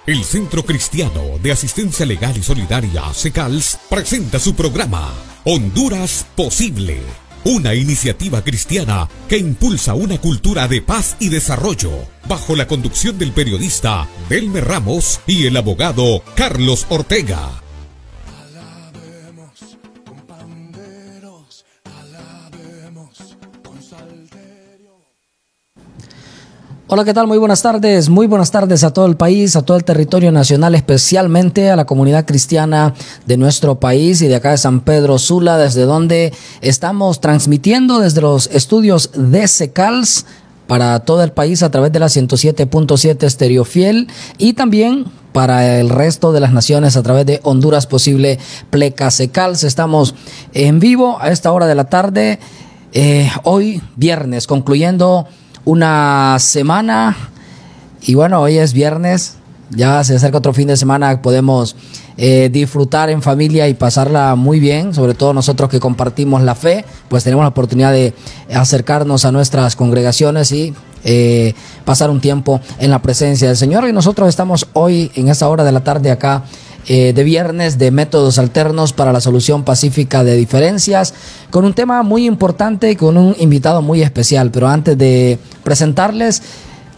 El Centro Cristiano de Asistencia Legal y Solidaria, CECALS, presenta su programa Honduras Posible, una iniciativa cristiana que impulsa una cultura de paz y desarrollo, bajo la conducción del periodista Delmer Ramos y el abogado Carlos Ortega. Hola, ¿qué tal? Muy buenas tardes a todo el país, a todo el territorio nacional, especialmente a la comunidad cristiana de nuestro país y de acá de San Pedro Sula, desde donde estamos transmitiendo desde los estudios de CECALS para todo el país a través de la 107.7 Estéreo Fiel y también para el resto de las naciones a través de Honduras Posible Pleca CECALS. Estamos en vivo a esta hora de la tarde, hoy viernes, concluyendo una semana, y bueno, hoy es viernes, ya se acerca otro fin de semana, podemos disfrutar en familia y pasarla muy bien, sobre todo nosotros que compartimos la fe, pues tenemos la oportunidad de acercarnos a nuestras congregaciones y pasar un tiempo en la presencia del Señor. Y nosotros estamos hoy en esta hora de la tarde acá de viernes de métodos alternos para la solución pacífica de diferencias, con un tema muy importante y con un invitado muy especial. Pero antes de presentarles,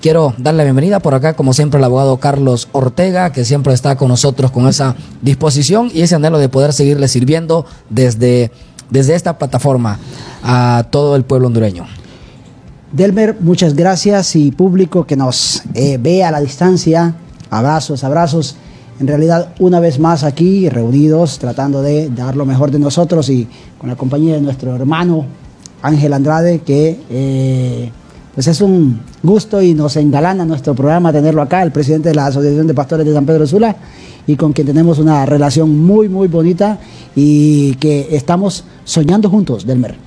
quiero darle la bienvenida por acá, como siempre, al abogado Carlos Ortega, que siempre está con nosotros con esa disposición y ese anhelo de poder seguirle sirviendo desde esta plataforma a todo el pueblo hondureño. Delmer, muchas gracias, y público que nos ve a la distancia, abrazos. En realidad, una vez más aquí reunidos, tratando de dar lo mejor de nosotros y con la compañía de nuestro hermano Ángel Andrade, que pues es un gusto y nos engalana nuestro programa tenerlo acá, el presidente de la Asociación de Pastores de San Pedro Sula, y con quien tenemos una relación muy bonita y que estamos soñando juntos, Delmer.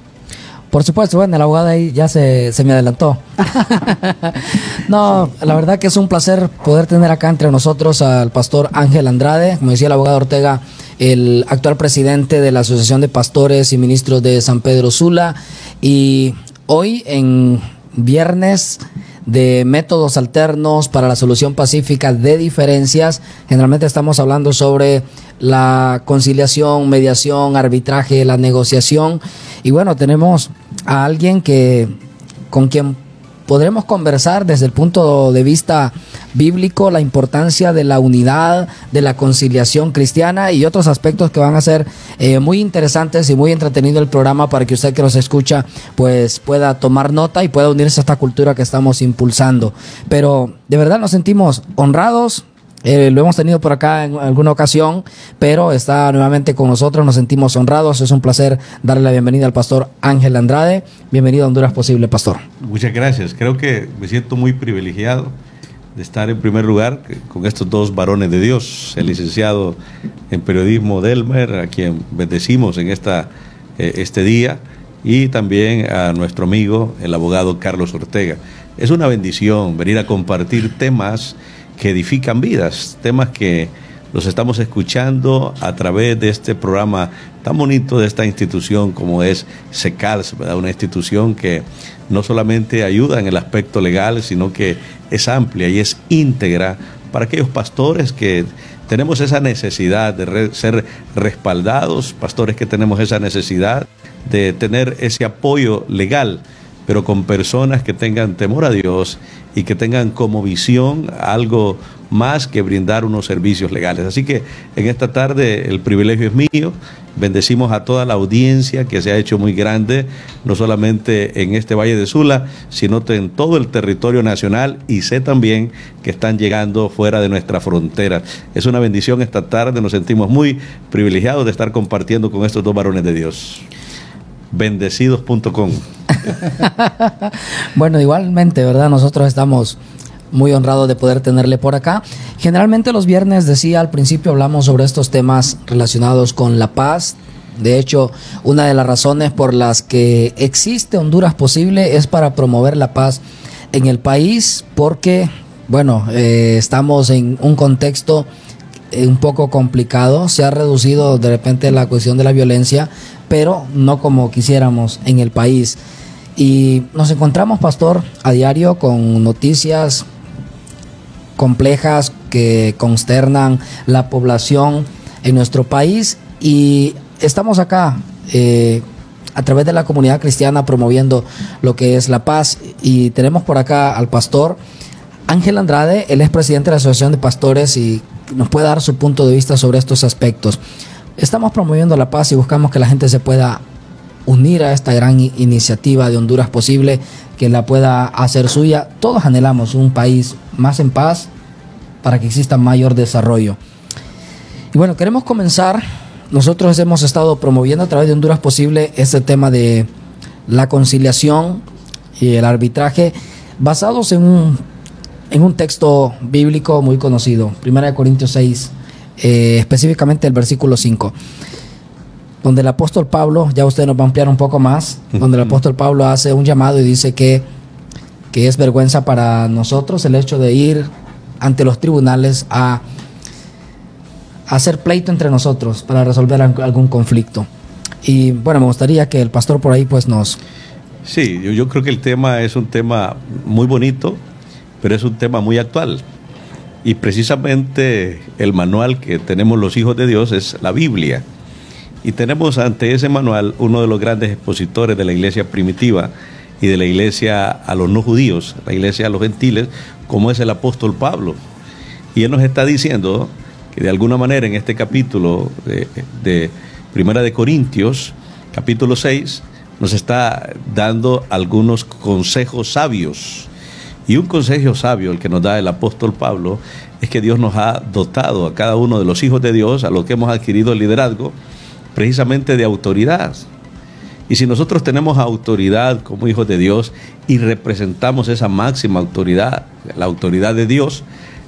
Por supuesto, bueno, el abogado ahí ya se me adelantó. No, la verdad que es un placer poder tener acá entre nosotros al pastor Ángel Andrade, como decía el abogado Ortega, el actual presidente de la Asociación de Pastores y Ministros de San Pedro Sula. Y hoy, en viernes de métodos alternos para la solución pacífica de diferencias, generalmente estamos hablando sobre la conciliación, mediación, arbitraje, la negociación. Y bueno, tenemos a alguien con quien podremos conversar desde el punto de vista bíblico, la importancia de la unidad, de la conciliación cristiana y otros aspectos que van a ser muy interesantes y muy entretenido el programa, para que usted que nos escucha pues pueda tomar nota y pueda unirse a esta cultura que estamos impulsando. Pero de verdad nos sentimos honrados. Lo hemos tenido por acá en alguna ocasión, pero está nuevamente con nosotros, nos sentimos honrados. Es un placer darle la bienvenida al pastor Ángel Andrade. Bienvenido a Honduras Posible, pastor. Muchas gracias. Creo que me siento muy privilegiado de estar en primer lugar con estos dos varones de Dios, el licenciado en periodismo Delmer, a quien bendecimos en este día, y también a nuestro amigo, el abogado Carlos Ortega. Es una bendición venir a compartir temas que edifican vidas, temas que los estamos escuchando a través de este programa tan bonito de esta institución como es CECALS, ¿verdad? Una institución que no solamente ayuda en el aspecto legal, sino que es amplia y es íntegra para aquellos pastores que tenemos esa necesidad de ser respaldados, pastores que tenemos esa necesidad de tener ese apoyo legal, pero con personas que tengan temor a Dios y que tengan como visión algo más que brindar unos servicios legales. Así que en esta tarde el privilegio es mío. Bendecimos a toda la audiencia que se ha hecho muy grande, no solamente en este Valle de Sula, sino en todo el territorio nacional, y sé también que están llegando fuera de nuestra frontera. Es una bendición esta tarde, nos sentimos muy privilegiados de estar compartiendo con estos dos varones de Dios. Bendecidos.com. Bueno, igualmente, ¿verdad? Nosotros estamos muy honrados de poder tenerle por acá. Generalmente los viernes, decía al principio, hablamos sobre estos temas relacionados con la paz. De hecho, una de las razones por las que existe Honduras Posible es para promover la paz en el país, porque, bueno, estamos en un contexto un poco complicado. Se ha reducido de repente la cuestión de la violencia, pero no como quisiéramos en el país. Y nos encontramos, pastor, a diario con noticias complejas, que consternan la población en nuestro país, y estamos acá a través de la comunidad cristiana promoviendo lo que es la paz. Y tenemos por acá al pastor Ángel Andrade. Él es presidente de la Asociación de Pastores y nos puede dar su punto de vista sobre estos aspectos. Estamos promoviendo la paz y buscamos que la gente se pueda unir a esta gran iniciativa de Honduras Posible, que la pueda hacer suya. Todos anhelamos un país más en paz para que exista mayor desarrollo. Y bueno, queremos comenzar. Nosotros hemos estado promoviendo a través de Honduras Posible este tema de la conciliación y el arbitraje, basados en un texto bíblico muy conocido, 1 Corintios 6, específicamente el versículo 5, donde el apóstol Pablo, ya usted nos va a ampliar un poco más, donde el apóstol Pablo hace un llamado y dice que es vergüenza para nosotros el hecho de ir ante los tribunales a hacer pleito entre nosotros para resolver algún conflicto. Y bueno, me gustaría que el pastor por ahí pues nos... Sí, yo creo que el tema es un tema muy bonito, pero es un tema muy actual. Y precisamente el manual que tenemos los hijos de Dios es la Biblia. Y tenemos ante ese manual uno de los grandes expositores de la iglesia primitiva y de la iglesia a los no judíos, la iglesia a los gentiles, como es el apóstol Pablo. Y él nos está diciendo que de alguna manera en este capítulo de 1 Corintios, capítulo 6, nos está dando algunos consejos sabios. Y un consejo sabio, el que nos da el apóstol Pablo, es que Dios nos ha dotado a cada uno de los hijos de Dios, a los que hemos adquirido el liderazgo, precisamente de autoridad. Y si nosotros tenemos autoridad como hijos de Dios y representamos esa máxima autoridad, la autoridad de Dios,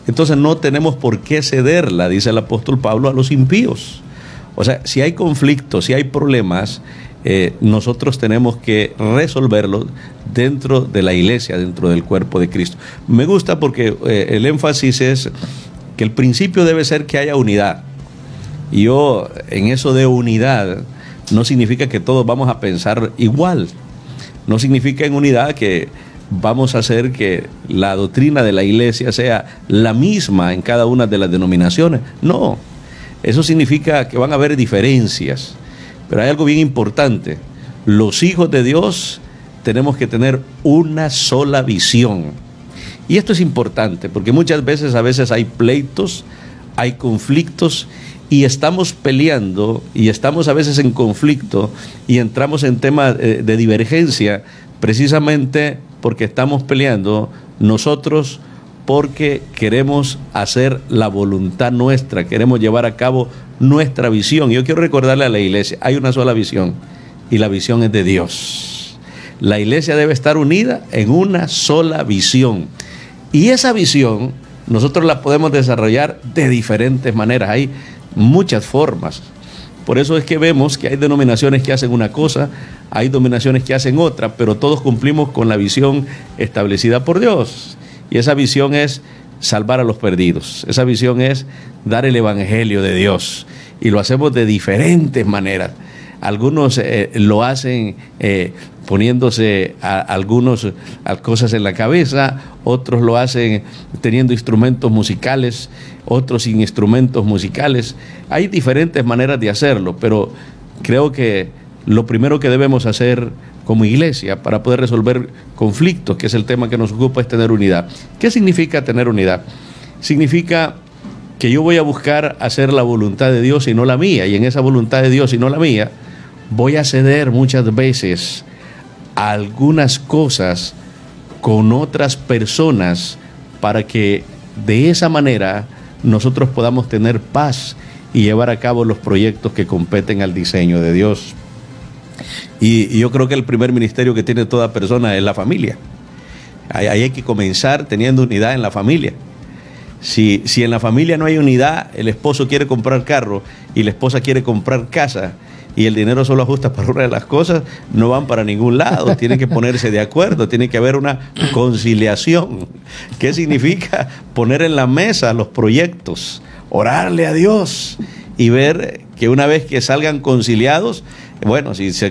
entonces no tenemos por qué cederla, dice el apóstol Pablo, a los impíos. O sea, si hay conflictos, si hay problemas, nosotros tenemos que resolverlos dentro de la iglesia, dentro del cuerpo de Cristo. Me gusta porque el énfasis es que el principio debe ser que haya unidad. Y yo, en eso de unidad, no significa que todos vamos a pensar igual. No significa en unidad que vamos a hacer que la doctrina de la iglesia sea la misma en cada una de las denominaciones. No, eso significa que van a haber diferencias. Pero hay algo bien importante. Los hijos de Dios tenemos que tener una sola visión. Y esto es importante porque muchas veces, hay pleitos, hay conflictos y estamos peleando y estamos a veces en conflicto y entramos en temas de divergencia precisamente porque estamos peleando nosotros porque queremos hacer la voluntad nuestra, queremos llevar a cabo nuestra visión. Yo quiero recordarle a la iglesia, hay una sola visión y la visión es de Dios. La iglesia debe estar unida en una sola visión y esa visión nosotros la podemos desarrollar de diferentes maneras, hay muchas formas. Por eso es que vemos que hay denominaciones que hacen una cosa, hay denominaciones que hacen otra, pero todos cumplimos con la visión establecida por Dios. Y esa visión es salvar a los perdidos. Esa visión es dar el evangelio de Dios. Y lo hacemos de diferentes maneras. Algunos lo hacen poniéndose algunas cosas en la cabeza, otros lo hacen teniendo instrumentos musicales, otros sin instrumentos musicales. Hay diferentes maneras de hacerlo, pero creo que lo primero que debemos hacer como iglesia para poder resolver conflictos, que es el tema que nos ocupa, es tener unidad. ¿Qué significa tener unidad? Significa que yo voy a buscar hacer la voluntad de Dios y no la mía, y en esa voluntad de Dios y no la mía, voy a ceder muchas veces a algunas cosas con otras personas para que de esa manera nosotros podamos tener paz y llevar a cabo los proyectos que competen al diseño de Dios. Y yo creo que el primer ministerio que tiene toda persona es la familia. Ahí hay que comenzar teniendo unidad en la familia. Si en la familia no hay unidad, el esposo quiere comprar carro y la esposa quiere comprar casa y el dinero solo ajusta para una de las cosas, no van para ningún lado. Tienen que ponerse de acuerdo, tiene que haber una conciliación. ¿Qué significa? Poner en la mesa los proyectos, orarle a Dios y ver que una vez que salgan conciliados, bueno, si se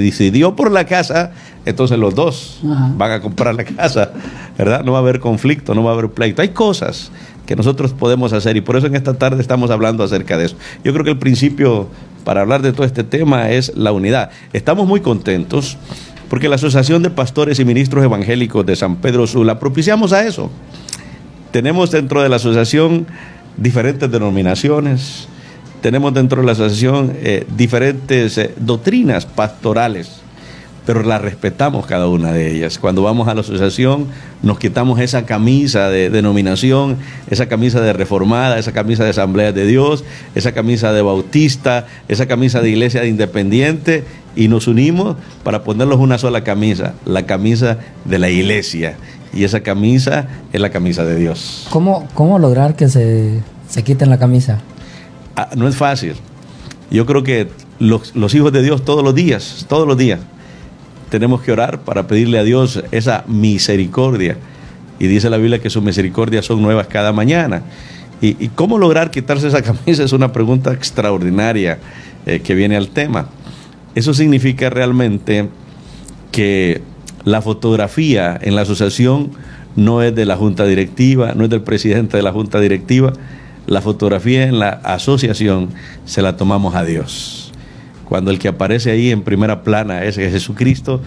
decidió por la casa, entonces los dos van a comprar la casa, ¿verdad? No va a haber conflicto, no va a haber pleito. Hay cosas que nosotros podemos hacer, y por eso en esta tarde estamos hablando acerca de eso. Yo creo que el principio para hablar de todo este tema es la unidad. Estamos muy contentos porque la Asociación de Pastores y Ministros Evangélicos de San Pedro Sula propiciamos a eso. Tenemos dentro de la asociación diferentes denominaciones, tenemos dentro de la asociación diferentes doctrinas pastorales, pero las respetamos cada una de ellas. Cuando vamos a la asociación nos quitamos esa camisa de denominación, esa camisa de reformada, esa camisa de Asamblea de Dios, esa camisa de bautista, esa camisa de iglesia de independiente, y nos unimos para ponernos una sola camisa, la camisa de la iglesia, y esa camisa es la camisa de Dios. ¿Cómo lograr que se quiten la camisa? No es fácil. Yo creo que los hijos de Dios todos los días tenemos que orar para pedirle a Dios esa misericordia. Y dice la Biblia que sus misericordias son nuevas cada mañana. ¿Y cómo lograr quitarse esa camisa? Es una pregunta extraordinaria que viene al tema. Eso significa realmente que la fotografía en la asociación no es de la junta directiva, no es del presidente de la junta directiva. La fotografía en la asociación se la tomamos a Dios. Cuando el que aparece ahí en primera plana es Jesucristo,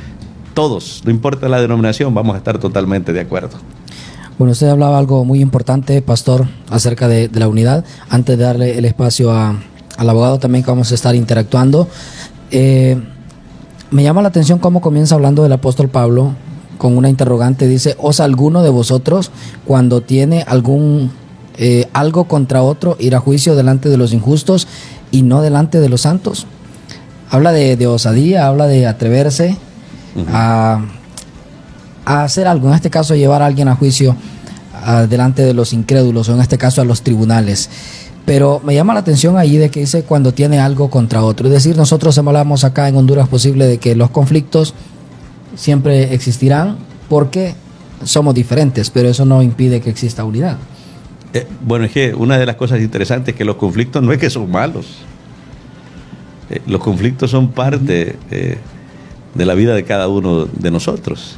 todos, no importa la denominación, vamos a estar totalmente de acuerdo. Bueno, usted hablaba algo muy importante, pastor, acerca de la unidad. Antes de darle el espacio al abogado también, que vamos a estar interactuando, me llama la atención cómo comienza hablando del apóstol Pablo con una interrogante. Dice: ¿os alguno de vosotros, cuando tiene algo contra otro, ir a juicio delante de los injustos y no delante de los santos? Habla de osadía, habla de atreverse a hacer algo, en este caso llevar a alguien a juicio delante de los incrédulos, o en este caso a los tribunales. Pero me llama la atención allí de que dice cuando tiene algo contra otro. Es decir, nosotros hablamos acá en Honduras posible de que los conflictos siempre existirán porque somos diferentes, pero eso no impide que exista unidad. Bueno, es que una de las cosas interesantes es que los conflictos no es que son malos. Los conflictos son parte de la vida de cada uno de nosotros.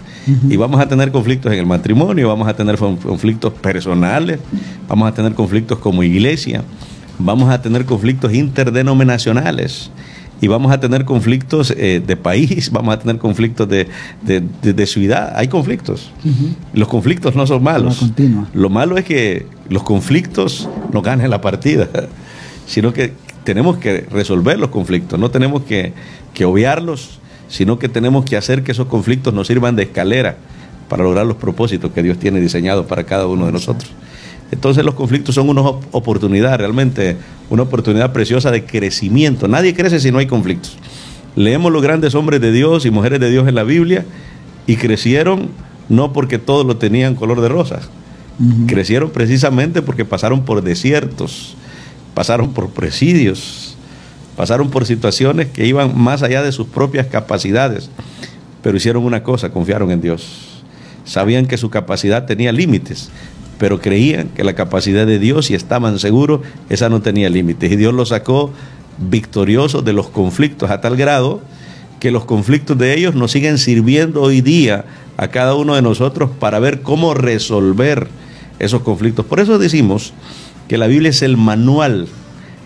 Y vamos a tener conflictos en el matrimonio, vamos a tener conflictos personales, vamos a tener conflictos como iglesia, vamos a tener conflictos interdenominacionales, y vamos a tener conflictos de país, vamos a tener conflictos de ciudad. Hay conflictos. Los conflictos no son malos. Lo malo es que los conflictos no ganen la partida, sino que tenemos que resolver los conflictos, no tenemos que obviarlos, sino que tenemos que hacer que esos conflictos nos sirvan de escalera para lograr los propósitos que Dios tiene diseñados para cada uno de nosotros. Entonces los conflictos son una oportunidad, realmente una oportunidad preciosa de crecimiento. Nadie crece si no hay conflictos. Leemos los grandes hombres de Dios y mujeres de Dios en la Biblia, y crecieron no porque todos lo tenían color de rosas. Crecieron precisamente porque pasaron por desiertos, pasaron por presidios, pasaron por situaciones que iban más allá de sus propias capacidades, pero hicieron una cosa: confiaron en Dios. Sabían que su capacidad tenía límites, pero creían que la capacidad de Dios, y estaban seguros, esa no tenía límites. Y Dios los sacó victoriosos de los conflictos, a tal grado que los conflictos de ellos nos siguen sirviendo hoy día a cada uno de nosotros para ver cómo resolver esos conflictos. Por eso decimos que la Biblia es el manual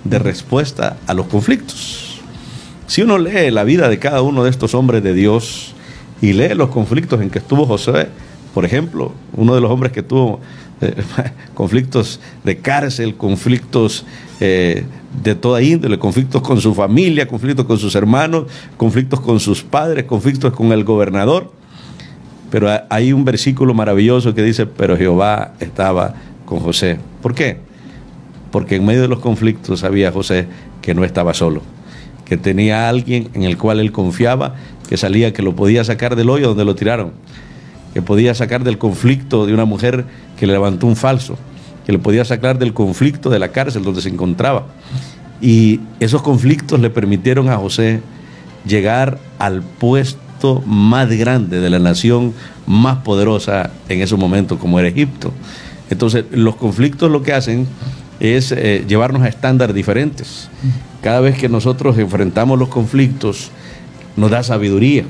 de respuesta a los conflictos. Si uno lee la vida de cada uno de estos hombres de Dios y lee los conflictos en que estuvo Josué, por ejemplo, uno de los hombres que tuvo conflictos de cárcel, conflictos de toda índole, conflictos con su familia, conflictos con sus hermanos, conflictos con sus padres, conflictos con el gobernador. Pero hay un versículo maravilloso que dice: pero Jehová estaba con José. ¿Por qué? Porque en medio de los conflictos sabía José que no estaba solo, que tenía a alguien en el cual él confiaba, que salía, que lo podía sacar del hoyo donde lo tiraron, que podía sacar del conflicto de una mujer que le levantó un falso, que le podía sacar del conflicto de la cárcel donde se encontraba. Y esos conflictos le permitieron a José llegar al puesto más grande de la nación más poderosa en ese momento, como era Egipto. Entonces, los conflictos lo que hacen es llevarnos a estándares diferentes. Cada vez que nosotros enfrentamos los conflictos, nos da sabiduría,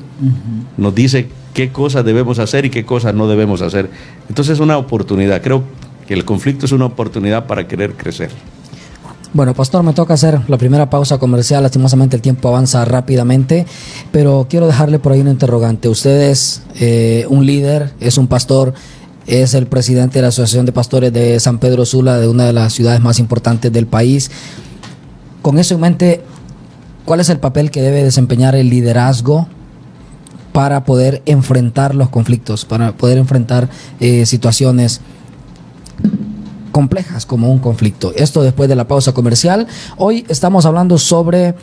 nos dice qué cosas debemos hacer y qué cosas no debemos hacer. Entonces es una oportunidad. Creo que el conflicto es una oportunidad para querer crecer. Bueno, pastor, me toca hacer la primera pausa comercial. Lastimosamente el tiempo avanza rápidamente, pero quiero dejarle por ahí una interrogante. Usted es un líder, es un pastor, es el presidente de la Asociación de Pastores de San Pedro Sula, de una de las ciudades más importantes del país. Con eso en mente, ¿cuál es el papel que debe desempeñar el liderazgo para poder enfrentar los conflictos, para poder enfrentar situaciones complejas como un conflicto? Esto después de la pausa comercial. Hoy estamos hablando sobre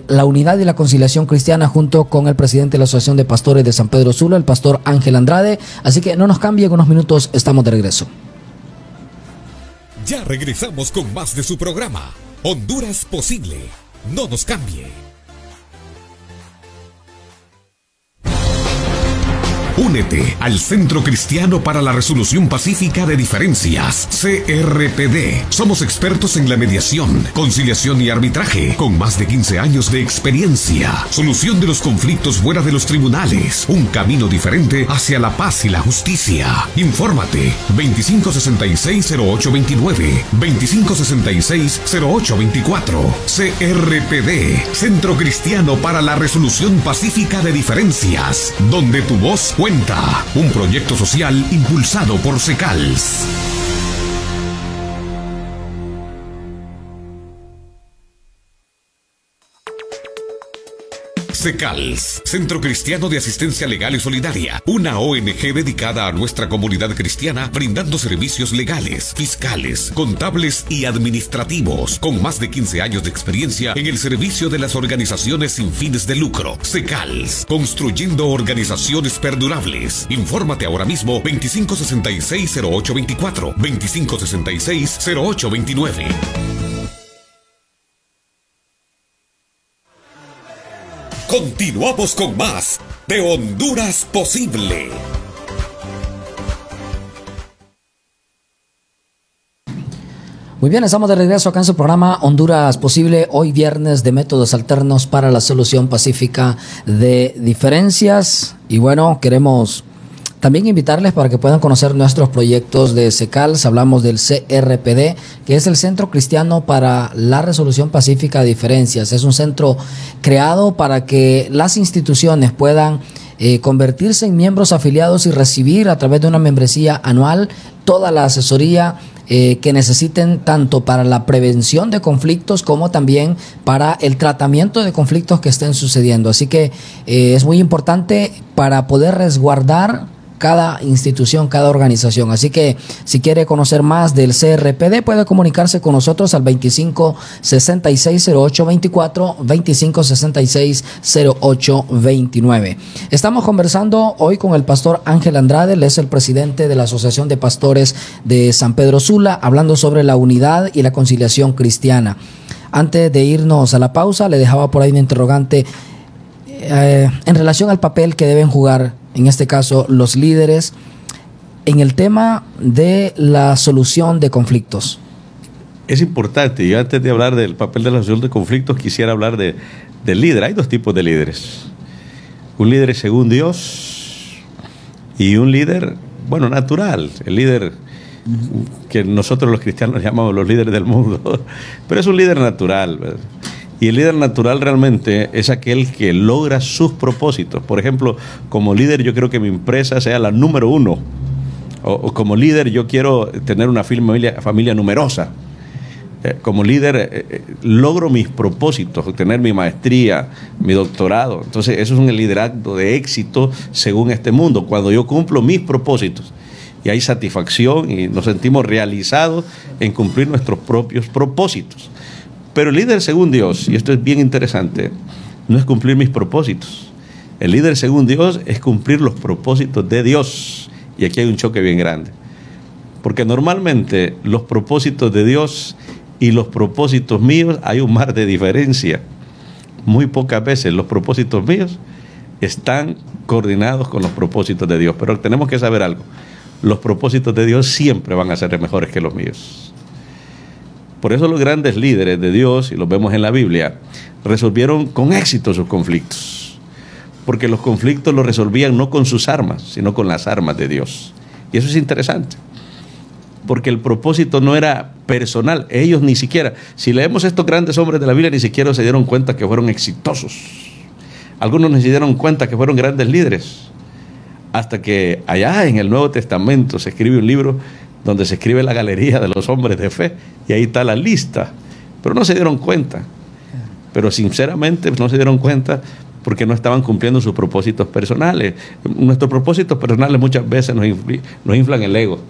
la unidad y la conciliación cristiana junto con el presidente de la Asociación de Pastores de San Pedro Sula, el pastor Ángel Andrade. Así que no nos cambie, en unos minutos estamos de regreso. Ya regresamos con más de su programa, Honduras Posible. No nos cambie. Únete al Centro Cristiano para la Resolución Pacífica de Diferencias, CRPD. Somos expertos en la mediación, conciliación y arbitraje, con más de 15 años de experiencia. Solución de los conflictos fuera de los tribunales. Un camino diferente hacia la paz y la justicia. Infórmate, 2566-0829, 2566-0824. CRPD, Centro Cristiano para la Resolución Pacífica de Diferencias, donde tu voz cuenta. Un proyecto social impulsado por SECALS. SECALS, Centro Cristiano de Asistencia Legal y Solidaria, una ONG dedicada a nuestra comunidad cristiana, brindando servicios legales, fiscales, contables y administrativos, con más de 15 años de experiencia en el servicio de las organizaciones sin fines de lucro. SECALS, construyendo organizaciones perdurables. Infórmate ahora mismo, 2566-0824, 2566-0829. Continuamos con más de Honduras Posible. Muy bien, estamos de regreso acá en su programa Honduras Posible, hoy viernes de métodos alternos para la solución pacífica de diferencias. Y bueno, queremos también invitarles para que puedan conocer nuestros proyectos de SECALS. Hablamos del CRPD, que es el Centro Cristiano para la Resolución Pacífica de Diferencias. Es un centro creado para que las instituciones puedan convertirse en miembros afiliados y recibir a través de una membresía anual toda la asesoría que necesiten, tanto para la prevención de conflictos como también para el tratamiento de conflictos que estén sucediendo. Así que es muy importante para poder resguardar cada institución, cada organización. Así que si quiere conocer más del CRPD, puede comunicarse con nosotros al 2566-0824, 2566-0829. Estamos conversando hoy con el pastor Ángel Andrade. Él es el presidente de la Asociación de Pastores de San Pedro Sula, hablando sobre la unidad y la conciliación cristiana. Antes de irnos a la pausa, le dejaba por ahí una interrogante en relación al papel que deben jugar, en este caso, los líderes en el tema de la solución de conflictos. Es importante. Yo, antes de hablar del papel de la solución de conflictos, quisiera hablar del líder. Hay dos tipos de líderes: un líder según Dios y un líder, bueno, natural. El líder que nosotros los cristianos llamamos los líderes del mundo, pero es un líder natural, ¿verdad? Y el líder natural realmente es aquel que logra sus propósitos. Por ejemplo, como líder yo quiero que mi empresa sea la número 1. O como líder yo quiero tener una familia numerosa. Como líder logro mis propósitos, obtener mi maestría, mi doctorado. Entonces eso es un liderazgo de éxito según este mundo. Cuando yo cumplo mis propósitos y hay satisfacción y nos sentimos realizados en cumplir nuestros propios propósitos. Pero el líder según Dios, y esto es bien interesante, no es cumplir mis propósitos. El líder según Dios es cumplir los propósitos de Dios. Y aquí hay un choque bien grande. Porque normalmente los propósitos de Dios y los propósitos míos hay un mar de diferencia. Muy pocas veces los propósitos míos están coordinados con los propósitos de Dios. Pero tenemos que saber algo. Los propósitos de Dios siempre van a ser mejores que los míos. Por eso los grandes líderes de Dios, y los vemos en la Biblia, resolvieron con éxito sus conflictos. Porque los conflictos los resolvían no con sus armas, sino con las armas de Dios. Y eso es interesante. porque el propósito no era personal. Ellos ni siquiera, si leemos estos grandes hombres de la Biblia, ni siquiera se dieron cuenta que fueron exitosos. Algunos ni se dieron cuenta que fueron grandes líderes. Hasta que allá en el Nuevo Testamento se escribe un libro donde se escribe la galería de los hombres de fe, y ahí está la lista. Pero no se dieron cuenta. Pero sinceramente no se dieron cuenta porque no estaban cumpliendo sus propósitos personales. Nuestros propósitos personales muchas veces nos inflan el ego,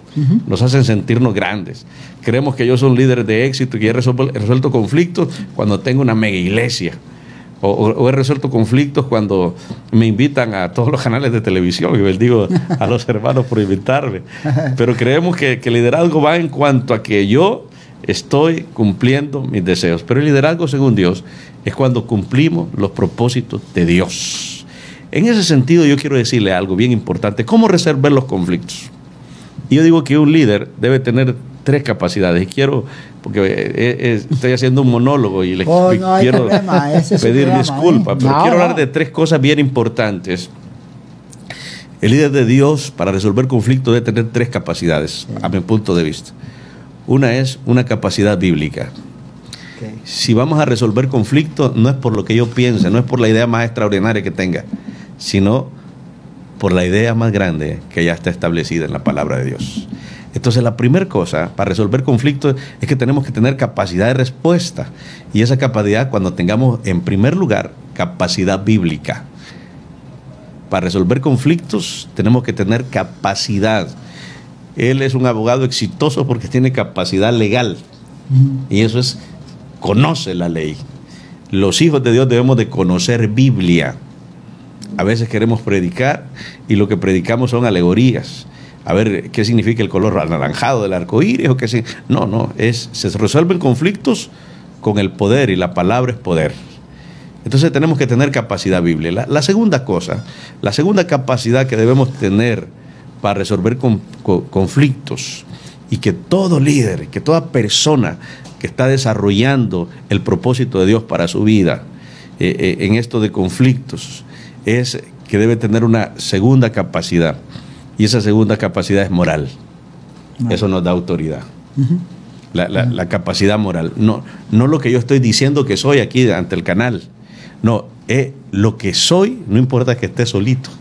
nos hacen sentirnos grandes. Creemos que yo soy un líder de éxito y he resuelto conflictos cuando tengo una mega iglesia. O he resuelto conflictos cuando me invitan a todos los canales de televisión, y les digo a los hermanos por invitarme. Pero creemos que el liderazgo va en cuanto a que yo estoy cumpliendo mis deseos. Pero el liderazgo, según Dios, es cuando cumplimos los propósitos de Dios. En ese sentido, yo quiero decirle algo bien importante: ¿cómo resolver los conflictos? Y yo digo que un líder debe tener 3 capacidades. Y quiero, porque estoy haciendo un monólogo y les quiero pedir disculpas, pero quiero hablar de 3 cosas bien importantes. El líder de Dios, para resolver conflictos, debe tener 3 capacidades, a mi punto de vista. Una es una capacidad bíblica. Si vamos a resolver conflictos, no es por lo que yo piense, no es por la idea más extraordinaria que tenga, sino por la idea más grande que ya está establecida en la palabra de Dios. Entonces, la primera cosa para resolver conflictos es que tenemos que tener capacidad de respuesta. Y esa capacidad, cuando tengamos, en primer lugar, capacidad bíblica. Para resolver conflictos tenemos que tener capacidad. Él es un abogado exitoso porque tiene capacidad legal. Y eso es, conoce la ley. Los hijos de Dios debemos de conocer Biblia. A veces queremos predicar y lo que predicamos son alegorías. A ver, ¿qué significa el color anaranjado del arco iris? ¿O qué no, se resuelven conflictos con el poder, y la palabra es poder. Entonces tenemos que tener capacidad bíblica. La segunda cosa, la segunda capacidad que debemos tener para resolver conflictos, y que todo líder, que toda persona que está desarrollando el propósito de Dios para su vida en esto de conflictos, es que debe tener una segunda capacidad. Y esa segunda capacidad es moral. Eso nos da autoridad. La capacidad moral. No lo que yo estoy diciendo que soy aquí ante el canal. No, lo que soy, no importa que esté solito.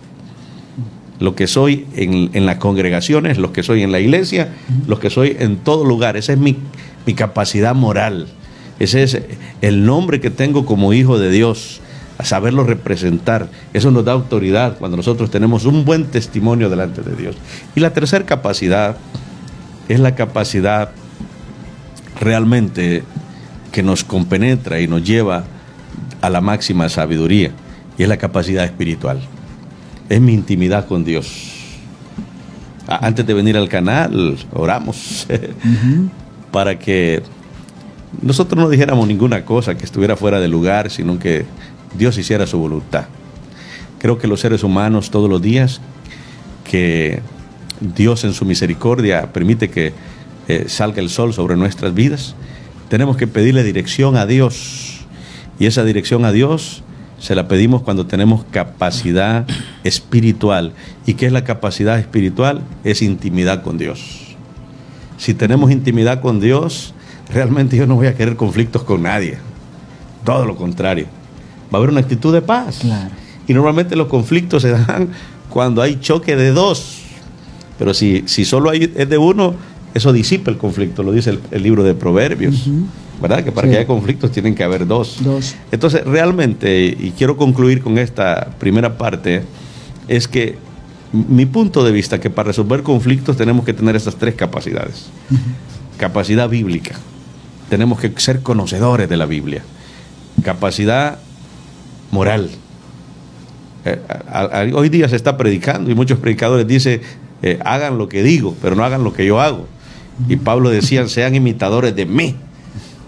Lo que soy en las congregaciones, lo que soy en la iglesia, lo que soy en todo lugar. Esa es mi capacidad moral. Ese es el nombre que tengo como hijo de Dios, a saberlo representar. Eso nos da autoridad cuando nosotros tenemos un buen testimonio delante de Dios. Y la tercera capacidad es la capacidad realmente que nos compenetra y nos lleva a la máxima sabiduría, y es la capacidad espiritual. Es mi intimidad con Dios. Antes de venir al canal, oramos para que nosotros no dijéramos ninguna cosa que estuviera fuera de lugar, sino que Dios hiciera su voluntad. Creo que los seres humanos, todos los días que Dios en su misericordia permite que salga el sol sobre nuestras vidas, tenemos que pedirle dirección a Dios, y esa dirección a Dios se la pedimos cuando tenemos capacidad espiritual. ¿Y qué es la capacidad espiritual? Es intimidad con Dios. Si tenemos intimidad con Dios, realmente yo no voy a querer conflictos con nadie, todo lo contrario. Va a haber una actitud de paz. Claro. Y normalmente los conflictos se dan cuando hay choque de 2. Pero si solo es de uno, eso disipa el conflicto, lo dice el libro de Proverbios. ¿Verdad? Que para que haya conflictos tienen que haber 2. Entonces, realmente, y quiero concluir con esta primera parte, es que mi punto de vista, que para resolver conflictos tenemos que tener estas 3 capacidades. Capacidad bíblica. Tenemos que ser conocedores de la Biblia. Capacidad moral. Hoy día se está predicando y muchos predicadores dicen, hagan lo que digo, pero no hagan lo que yo hago. Y Pablo decía, sean imitadores de mí,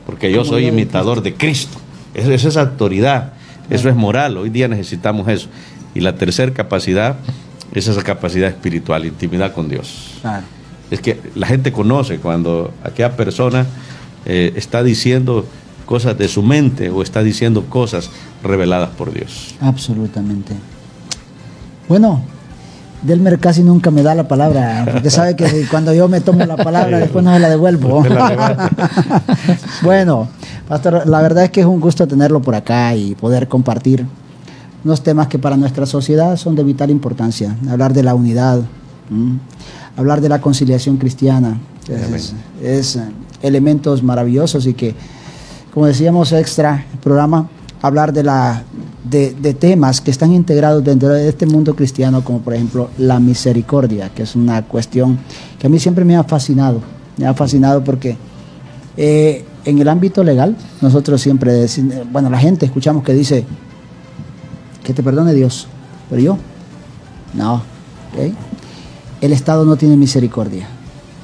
porque yo soy imitador de Cristo. Eso es autoridad, eso es moral. Hoy día necesitamos eso. Y la tercera capacidad es esa capacidad espiritual, intimidad con Dios. Claro. Es que la gente conoce cuando aquella persona está diciendo cosas de su mente o está diciendo cosas reveladas por Dios. Absolutamente. Bueno, Delmer casi nunca me da la palabra, porque sabe que cuando yo me tomo la palabra después no me la devuelvo. Bueno, pastor, la verdad es que es un gusto tenerlo por acá y poder compartir unos temas que para nuestra sociedad son de vital importancia. Hablar de la unidad, hablar de la conciliación cristiana, es elementos maravillosos y que, como decíamos extra el programa, hablar de temas que están integrados dentro de este mundo cristiano, como por ejemplo la misericordia, que es una cuestión que a mí siempre me ha fascinado porque en el ámbito legal nosotros siempre decimos, bueno, la gente escuchamos que dice que te perdone Dios, pero yo no, ¿okay? El Estado no tiene misericordia,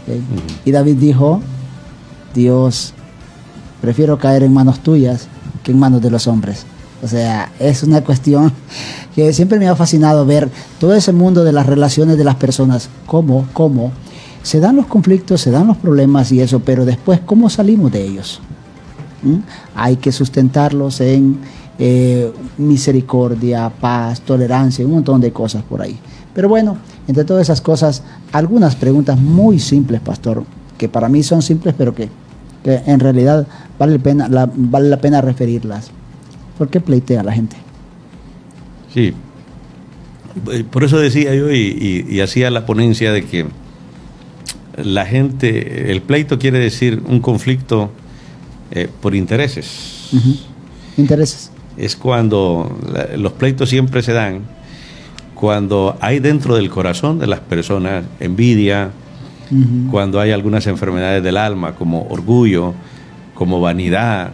¿okay? Y David dijo, Dios, prefiero caer en manos tuyas que en manos de los hombres. O sea, es una cuestión que siempre me ha fascinado ver todo ese mundo de las relaciones de las personas, cómo se dan los conflictos, se dan los problemas y eso, pero después, ¿cómo salimos de ellos? Hay que sustentarlos en misericordia, paz, tolerancia, un montón de cosas por ahí. Pero bueno, entre todas esas cosas, algunas preguntas muy simples, pastor, que para mí son simples, pero que en realidad vale la pena referirlas. ¿Por qué pleitea la gente? Sí, por eso decía yo y hacía la ponencia de que la gente, el pleito quiere decir un conflicto por intereses. Intereses. Es cuando los pleitos siempre se dan cuando hay dentro del corazón de las personas envidia, cuando hay algunas enfermedades del alma como orgullo, como vanidad.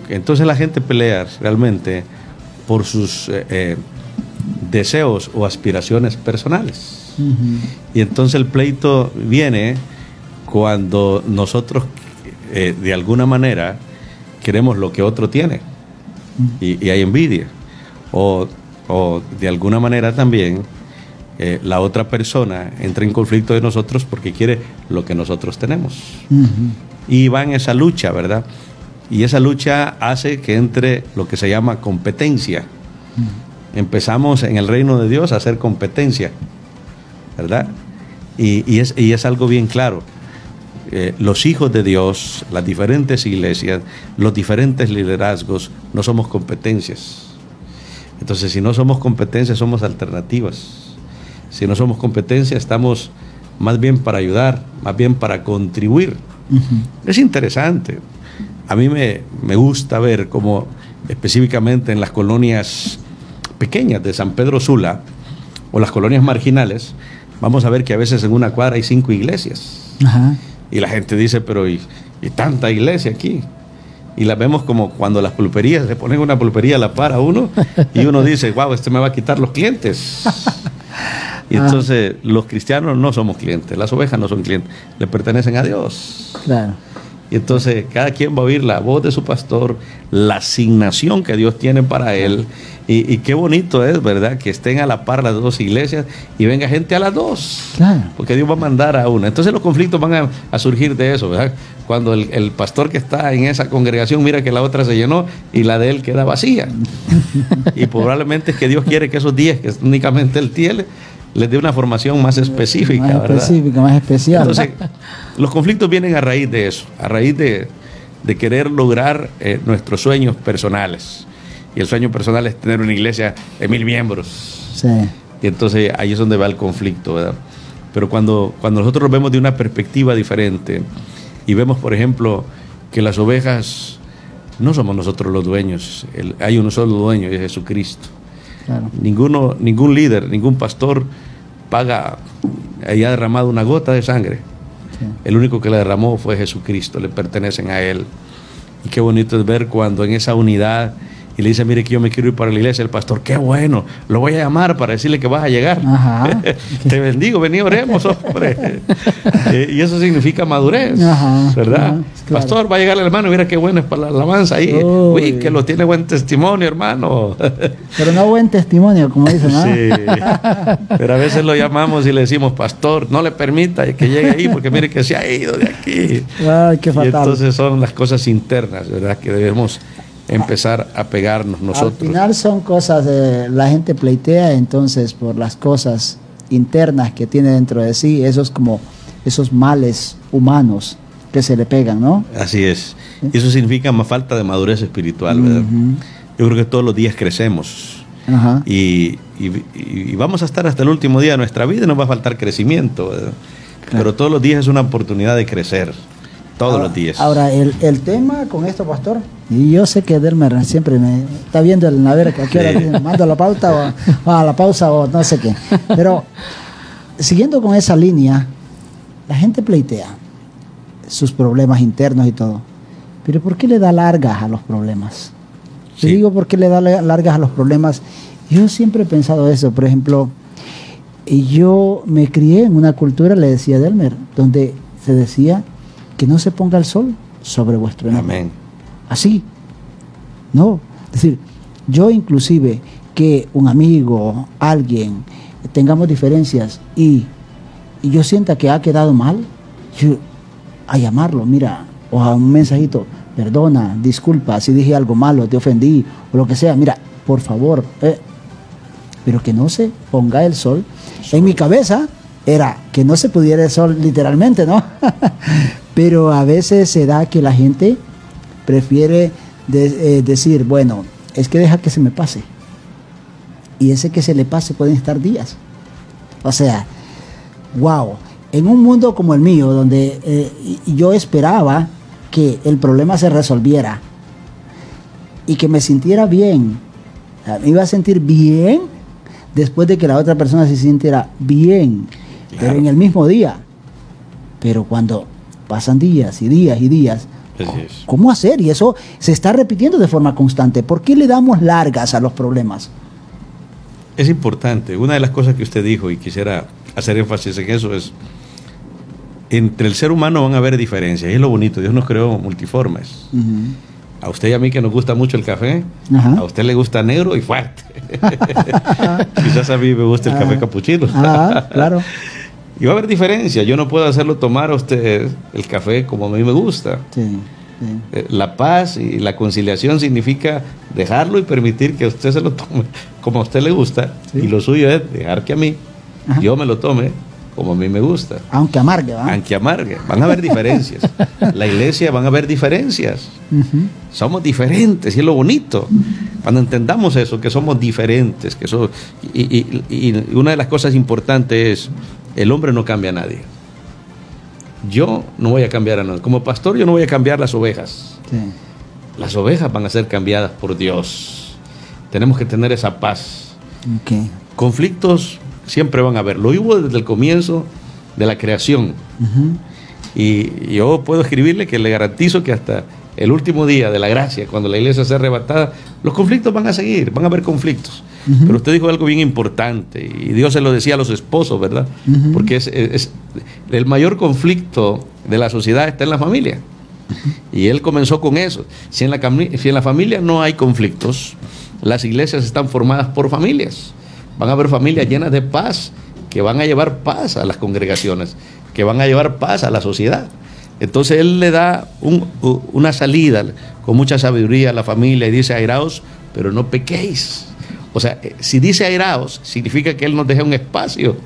Entonces la gente pelea realmente por sus deseos o aspiraciones personales. Y entonces el pleito viene cuando nosotros de alguna manera queremos lo que otro tiene y hay envidia. O de alguna manera también la otra persona entra en conflicto de nosotros porque quiere lo que nosotros tenemos. Y va en esa lucha, ¿verdad? Y esa lucha hace que entre lo que se llama competencia. Empezamos en el reino de Dios a hacer competencia, ¿verdad? Y es algo bien claro. Los hijos de Dios, las diferentes iglesias, los diferentes liderazgos, no somos competencias. Entonces, si no somos competencias, somos alternativas. Si no somos competencias, estamos más bien para ayudar, más bien para contribuir. Es interesante. A mí me gusta ver cómo específicamente en las colonias pequeñas de San Pedro Sula o las colonias marginales, vamos a ver que a veces en una cuadra hay 5 iglesias. Y la gente dice, pero ¿y tanta iglesia aquí? Y las vemos como cuando las pulperías, le ponen una pulpería a la par a uno y uno dice, wow, este me va a quitar los clientes. Y entonces los cristianos no somos clientes, las ovejas no son clientes, le pertenecen a Dios. Claro. Y entonces cada quien va a oír la voz de su pastor, la asignación que Dios tiene para él. Y qué bonito es, ¿verdad? Que estén a la par las dos iglesias y venga gente a las dos. Claro. Porque Dios va a mandar a una. Entonces los conflictos van a surgir de eso, ¿verdad? Cuando el pastor que está en esa congregación mira que la otra se llenó y la de él queda vacía. Y probablemente es que Dios quiere que esos 10 que únicamente él tiene les dé una formación más específica, más ¿verdad? Específica, más especial. Entonces, los conflictos vienen a raíz de eso, a raíz de querer lograr nuestros sueños personales. Y el sueño personal es tener una iglesia de 1000 miembros. Sí. Y entonces ahí es donde va el conflicto, ¿verdad? Pero cuando nosotros lo vemos de una perspectiva diferente y vemos, por ejemplo, que las ovejas no somos nosotros los dueños, hay un solo dueño y es Jesucristo. Claro. Ningún líder, ningún pastor paga, haya derramado una gota de sangre. Sí. El único que la derramó fue Jesucristo, le pertenecen a Él. Y qué bonito es ver cuando en esa unidad, y le dice, mire que yo me quiero ir para la iglesia, el pastor, qué bueno, lo voy a llamar para decirle que vas a llegar. Te bendigo, vení, oremos, hombre. Y eso significa madurez, ¿verdad? Claro. Pastor, va a llegar el hermano, mira qué bueno es para la alabanza ahí. Uy, que lo tiene buen testimonio, hermano. Pero no buen testimonio, como dicen, ¿no? Sí, pero a veces lo llamamos y le decimos, pastor, no le permita que llegue ahí, porque mire que se ha ido de aquí. Ay, qué fatal. Y entonces son las cosas internas, ¿verdad? Que debemos empezar a pegarnos nosotros. Al final son cosas, la gente pleitea entonces por las cosas internas que tiene dentro de sí, esos males humanos que se le pegan, ¿no? Así es. Eso significa más falta de madurez espiritual, ¿verdad? Yo creo que todos los días crecemos. Ajá. Y vamos a estar hasta el último día de nuestra vida y nos va a faltar crecimiento, ¿verdad? Claro. Pero todos los días es una oportunidad de crecer. Todos los días. Ahora, el tema con esto, pastor, y yo sé que Delmer siempre me está viendo a ver a qué hora mando la pauta o a la pausa o no sé qué. Pero siguiendo con esa línea, la gente pleitea sus problemas internos y todo. Pero ¿por qué le da largas a los problemas? Sí. Te digo por qué le da largas a los problemas. Yo siempre he pensado eso. Por ejemplo, yo me crié en una cultura, le decía a Delmer, donde se decía que no se ponga el sol sobre vuestro enemigo. Amén. Así. No. Es decir, yo inclusive que un amigo, alguien, tengamos diferencias y yo sienta que ha quedado mal, yo a llamarlo, mira, o a un mensajito, perdona, disculpa, si dije algo malo, te ofendí, o lo que sea, mira, por favor, pero que no se ponga el sol. En mi cabeza era que no se pudiera el sol literalmente, ¿no? Pero a veces se da que la gente prefiere decir, bueno, es que deja que se me pase. Y ese que se le pase pueden estar días. O sea, wow. En un mundo como el mío, donde yo esperaba que el problema se resolviera y que me sintiera bien, me iba a sentir bien después de que la otra persona se sintiera bien, claro, pero en el mismo día. Pero cuando pasan días y días y días, ¿cómo hacer? Y eso se está repitiendo de forma constante. ¿Por qué le damos largas a los problemas? Es importante. Una de las cosas que usted dijo, y quisiera hacer énfasis en eso, es: entre el ser humano van a haber diferencias. Y es lo bonito. Dios nos creó multiformes. A usted y a mí, que nos gusta mucho el café, a usted le gusta negro y fuerte. Quizás a mí me gusta el café capuchino. Claro. Y va a haber diferencias. Yo no puedo hacerlo tomar a usted el café como a mí me gusta. Sí. La paz y la conciliación significa dejarlo y permitir que usted se lo tome como a usted le gusta. Sí. Y lo suyo es dejar que a mí, yo me lo tome como a mí me gusta. Aunque amargue, ¿verdad? Aunque amargue. Van a haber diferencias. La iglesia van a haber diferencias. Somos diferentes y es lo bonito. Cuando entendamos eso, que somos diferentes, que somos, y una de las cosas importantes es: el hombre no cambia a nadie. Yo no voy a cambiar a nadie. Como pastor, yo no voy a cambiar las ovejas. Sí. Las ovejas van a ser cambiadas por Dios. Tenemos que tener esa paz. Okay. Conflictos siempre van a haber. Lo hubo desde el comienzo de la creación. Y yo puedo escribirle que le garantizo que hasta el último día de la gracia, cuando la iglesia sea arrebatada, los conflictos van a seguir, van a haber conflictos. Pero usted dijo algo bien importante, y Dios se lo decía a los esposos, ¿verdad? Porque es el mayor conflicto de la sociedad está en la familia. Y Él comenzó con eso. Si en la familia no hay conflictos, las iglesias están formadas por familias. Van a haber familias llenas de paz, que van a llevar paz a las congregaciones, que van a llevar paz a la sociedad. Entonces Él le da una salida con mucha sabiduría a la familia y dice: airaos, pero no pequéis. O sea, si dice airaos, significa que Él nos deja un espacio.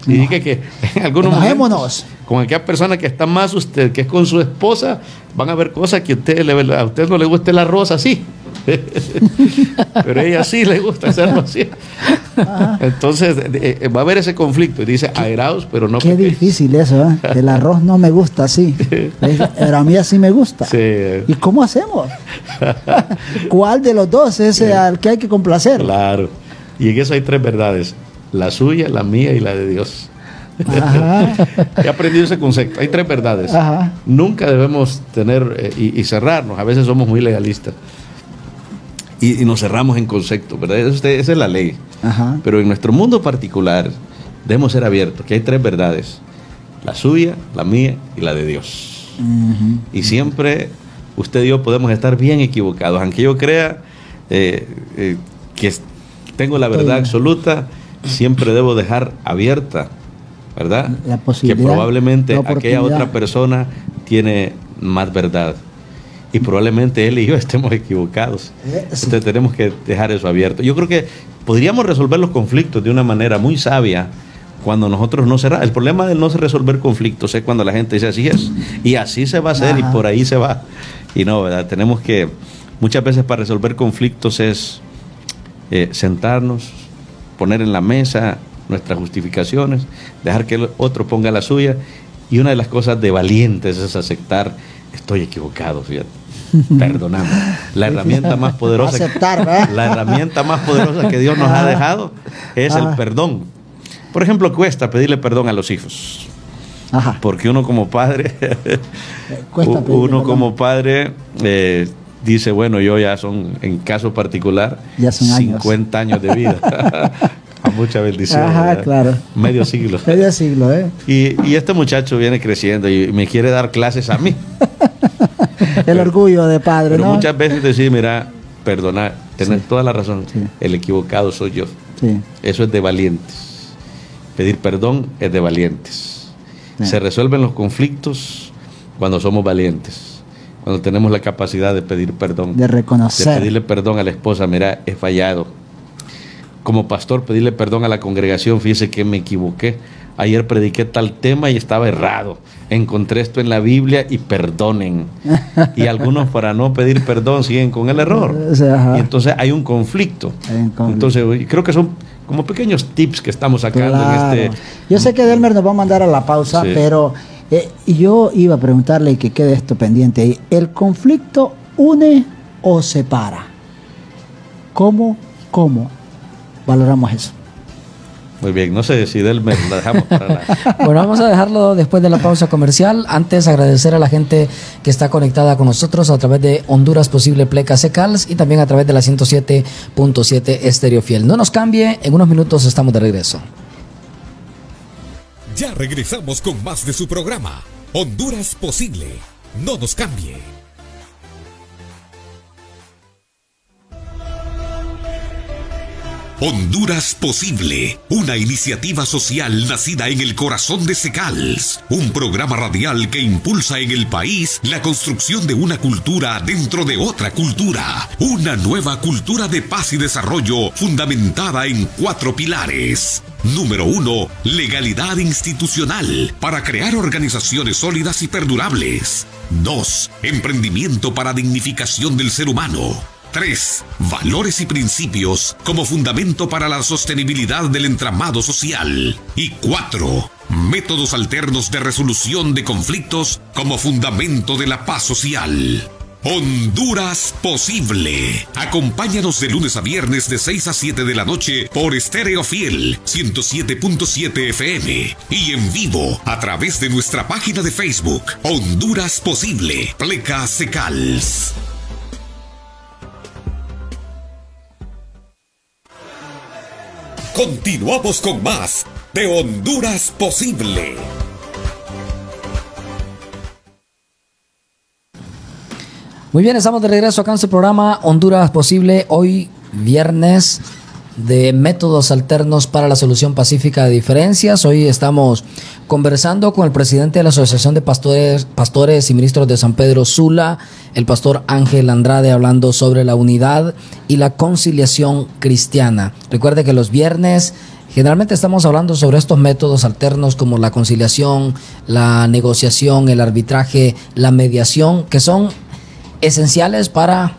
Significa que en algunos momentos, con aquella persona que está más usted, que es con su esposa, van a haber cosas que a usted no le guste el arroz así. Pero a ella sí le gusta hacerlo así. Entonces va a haber ese conflicto. Y dice: airaos, pero no pequéis. Qué difícil eso, ¿eh? El arroz no me gusta así, pero a mí así me gusta. Sí. ¿Y cómo hacemos? ¿Cuál de los dos es al que hay que complacer? Claro. Y en eso hay tres verdades: la suya, la mía y la de Dios. He aprendido ese concepto. Hay tres verdades. Nunca debemos tener y cerrarnos. A veces somos muy legalistas y nos cerramos en conceptos, ¿verdad? Esa es la ley. Pero en nuestro mundo particular debemos ser abiertos, que hay tres verdades: la suya, la mía y la de Dios. Y siempre usted y yo podemos estar bien equivocados. Aunque yo crea que tengo la verdad absoluta, siempre debo dejar abierta, ¿verdad? La posibilidad, que probablemente aquella otra persona tiene más verdad. y probablemente él y yo estemos equivocados. Entonces tenemos que dejar eso abierto. Yo creo que podríamos resolver los conflictos de una manera muy sabia cuando nosotros no cerramos. El problema de no resolver conflictos es cuando la gente dice así es, y así se va a hacer, y por ahí se va. Y no, ¿verdad? Tenemos que, muchas veces para resolver conflictos es sentarnos, poner en la mesa nuestras justificaciones, dejar que el otro ponga la suya, y una de las cosas de valientes es aceptar, estoy equivocado, fíjate. Perdonamos. La herramienta más poderosa, aceptar, ¿verdad? La herramienta más poderosa que Dios nos ha dejado es el perdón. Por ejemplo, cuesta pedirle perdón a los hijos. Ajá. Porque uno como padre, dice, bueno, yo ya son, en caso particular, ya son 50 años de vida. A mucha bendición. Ajá, claro. Medio siglo. Medio siglo, ¿eh? Y este muchacho viene creciendo y me quiere dar clases a mí. El orgullo de padre, pero ¿no? muchas veces decir, mira, perdonar, tener toda la razón, sí. El equivocado soy yo. Sí. Eso es de valientes. Pedir perdón es de valientes. Sí. Se resuelven los conflictos cuando somos valientes, cuando tenemos la capacidad de pedir perdón, de reconocer, de pedirle perdón a la esposa, mira, he fallado. Como pastor, pedirle perdón a la congregación, fíjese que me equivoqué. Ayer prediqué tal tema y estaba errado. Encontré esto en la Biblia y perdonen. Y algunos, para no pedir perdón, siguen con el error. Y entonces hay un conflicto. Entonces, creo que son como pequeños tips que estamos sacando en este. Yo sé que Delmer nos va a mandar a la pausa, sí. Pero yo iba a preguntarle, que quede esto pendiente ahí. ¿El conflicto une o separa? ¿Cómo valoramos eso? Muy bien, no sé si Delmer la dejamos para la... Bueno, vamos a dejarlo después de la pausa comercial. Antes, agradecer a la gente que está conectada con nosotros a través de Honduras Posible Pleca Secals y también a través de la 107.7 Estéreo Fiel. No nos cambie, en unos minutos estamos de regreso. Ya regresamos con más de su programa, Honduras Posible. No nos cambie. Honduras Posible, una iniciativa social nacida en el corazón de Secals, un programa radial que impulsa en el país la construcción de una cultura dentro de otra cultura, una nueva cultura de paz y desarrollo fundamentada en 4 pilares. Número 1, legalidad institucional para crear organizaciones sólidas y perdurables. 2, emprendimiento para dignificación del ser humano. 3. Valores y principios como fundamento para la sostenibilidad del entramado social. Y 4. Métodos alternos de resolución de conflictos como fundamento de la paz social. Honduras Posible. Acompáñanos de lunes a viernes de 6 a 7 de la noche por Estéreo Fiel 107.7 FM y en vivo a través de nuestra página de Facebook Honduras Posible Pleca Secals. Continuamos con más de Honduras Posible. Muy bien, estamos de regreso acá en su programa Honduras Posible. Hoy viernes de métodos alternos para la solución pacífica de diferencias. Hoy estamos conversando con el presidente de la Asociación de Pastores y Ministros de San Pedro Sula, el pastor Ángel Andrade, hablando sobre la unidad y la conciliación cristiana. Recuerde que los viernes generalmente estamos hablando sobre estos métodos alternos como la conciliación, la negociación, el arbitraje, la mediación, que son esenciales para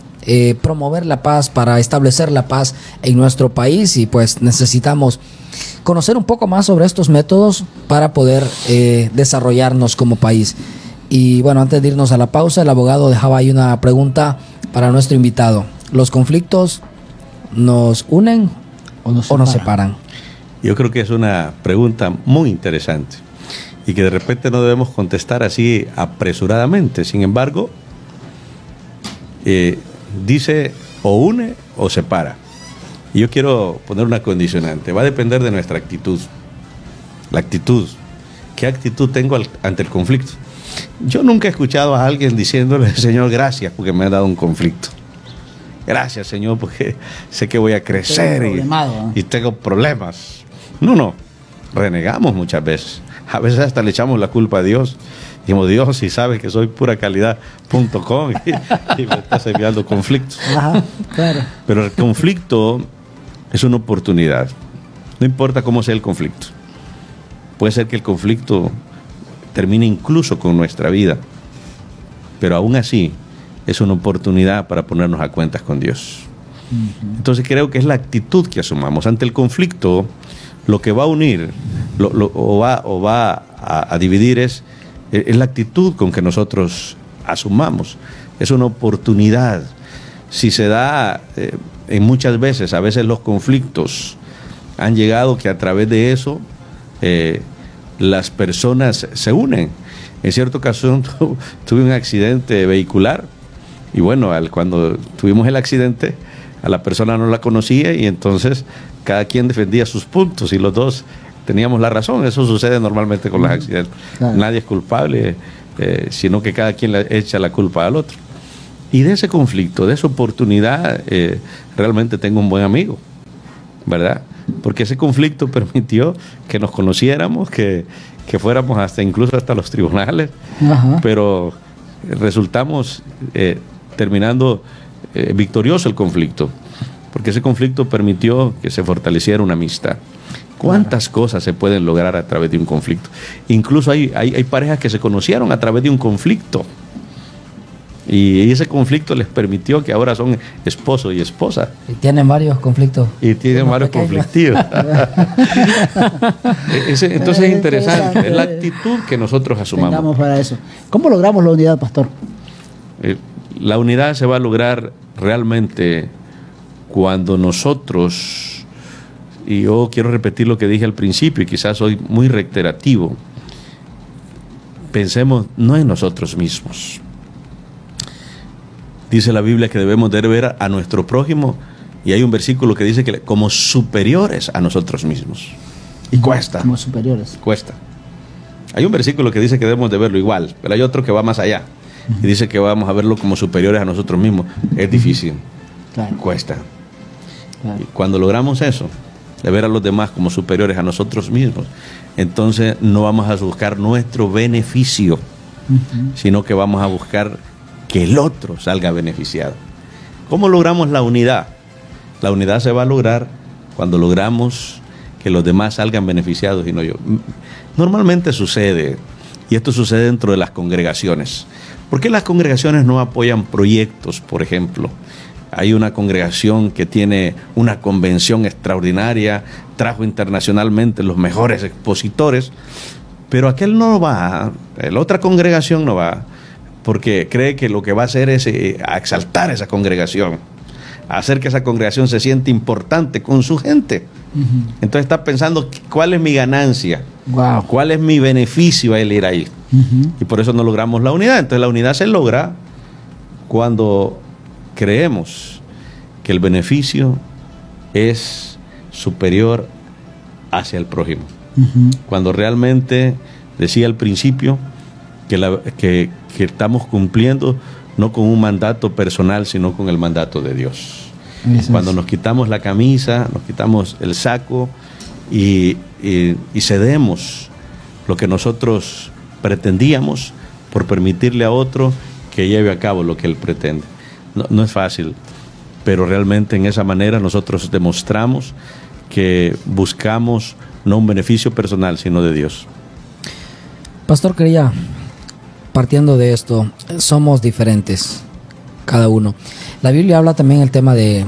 promover la paz, para establecer la paz en nuestro país, y pues necesitamos conocer un poco más sobre estos métodos para poder desarrollarnos como país. Y bueno, antes de irnos a la pausa, el abogado dejaba ahí una pregunta para nuestro invitado. ¿Los conflictos nos unen o nos separan? Yo creo que es una pregunta muy interesante y que de repente no debemos contestar así apresuradamente. Sin embargo, dice o une o separa. Y yo quiero poner una condicionante. Va a depender de nuestra actitud. La actitud. ¿Qué actitud tengo ante el conflicto? Yo nunca he escuchado a alguien diciéndole, Señor, gracias porque me ha dado un conflicto. Gracias, Señor, porque sé que voy a crecer y tengo problemas. No. Renegamos muchas veces. A veces hasta le echamos la culpa a Dios. Dijimos, Dios, si sabes que soy puracalidad.com y me estás enviando conflictos. Ajá, claro. Pero el conflicto es una oportunidad. No importa cómo sea el conflicto. Puede ser que el conflicto termine incluso con nuestra vida. Pero aún así es una oportunidad para ponernos a cuentas con Dios. Entonces creo que es la actitud que asumamos ante el conflicto. Lo que va a unir o va a dividir es la actitud con que nosotros asumamos. Es una oportunidad. Si se da en muchas veces, a veces los conflictos han llegado que a través de eso las personas se unen. En cierta ocasión tuve un accidente vehicular y bueno, cuando tuvimos el accidente a la persona no la conocía y entonces cada quien defendía sus puntos y los dos teníamos la razón. Eso sucede normalmente con los accidentes. Claro. Nadie es culpable, sino que cada quien le echa la culpa al otro. Y de ese conflicto, de esa oportunidad, realmente tengo un buen amigo, ¿verdad? Porque ese conflicto permitió que nos conociéramos, que fuéramos incluso hasta los tribunales. Ajá. Pero resultamos terminando victorioso el conflicto, porque ese conflicto permitió que se fortaleciera una amistad. ¿Cuántas cosas se pueden lograr a través de un conflicto? Incluso hay parejas que se conocieron a través de un conflicto. Y ese conflicto les permitió que ahora son esposo y esposa. Y tienen varios conflictos. Y tienen varios conflictivos. Entonces es interesante. Es la actitud que nosotros asumamos. Tengamos para eso. ¿Cómo logramos la unidad, pastor? La unidad se va a lograr realmente cuando nosotros, y yo quiero repetir lo que dije al principio y quizás soy muy reiterativo, pensemos no en nosotros mismos. Dice la Biblia que debemos de ver a nuestro prójimo y hay un versículo que dice que como superiores a nosotros mismos. Y cuesta. Como superiores. Cuesta. Hay un versículo que dice que debemos de verlo igual, pero hay otro que va más allá. Y dice que vamos a verlo como superiores a nosotros mismos. Es difícil. Claro. Cuesta. Claro. Y cuando logramos eso, de ver a los demás como superiores a nosotros mismos, entonces no vamos a buscar nuestro beneficio, sino que vamos a buscar que el otro salga beneficiado. ¿Cómo logramos la unidad? La unidad se va a lograr cuando logramos que los demás salgan beneficiados y no yo. Normalmente sucede, y esto sucede dentro de las congregaciones. ¿Por qué las congregaciones no apoyan proyectos, por ejemplo? Hay una congregación que tiene una convención extraordinaria, trajo internacionalmente los mejores expositores, pero aquel no va, la otra congregación no va, porque cree que lo que va a hacer es exaltar esa congregación, hacer que esa congregación se siente importante con su gente. Entonces está pensando, ¿cuál es mi ganancia? Wow. ¿Cuál es mi beneficio a él ir ahí? Y por eso no logramos la unidad. Entonces la unidad se logra cuando creemos que el beneficio es superior hacia el prójimo. Cuando realmente, decía al principio, que estamos cumpliendo no con un mandato personal, sino con el mandato de Dios. Cuando nos quitamos la camisa, nos quitamos el saco y cedemos lo que nosotros pretendíamos por permitirle a otro que lleve a cabo lo que él pretende. No es fácil, pero realmente en esa manera nosotros demostramos que buscamos no un beneficio personal, sino de Dios. Pastor, quería, partiendo de esto, somos diferentes, cada uno. La Biblia habla también el tema de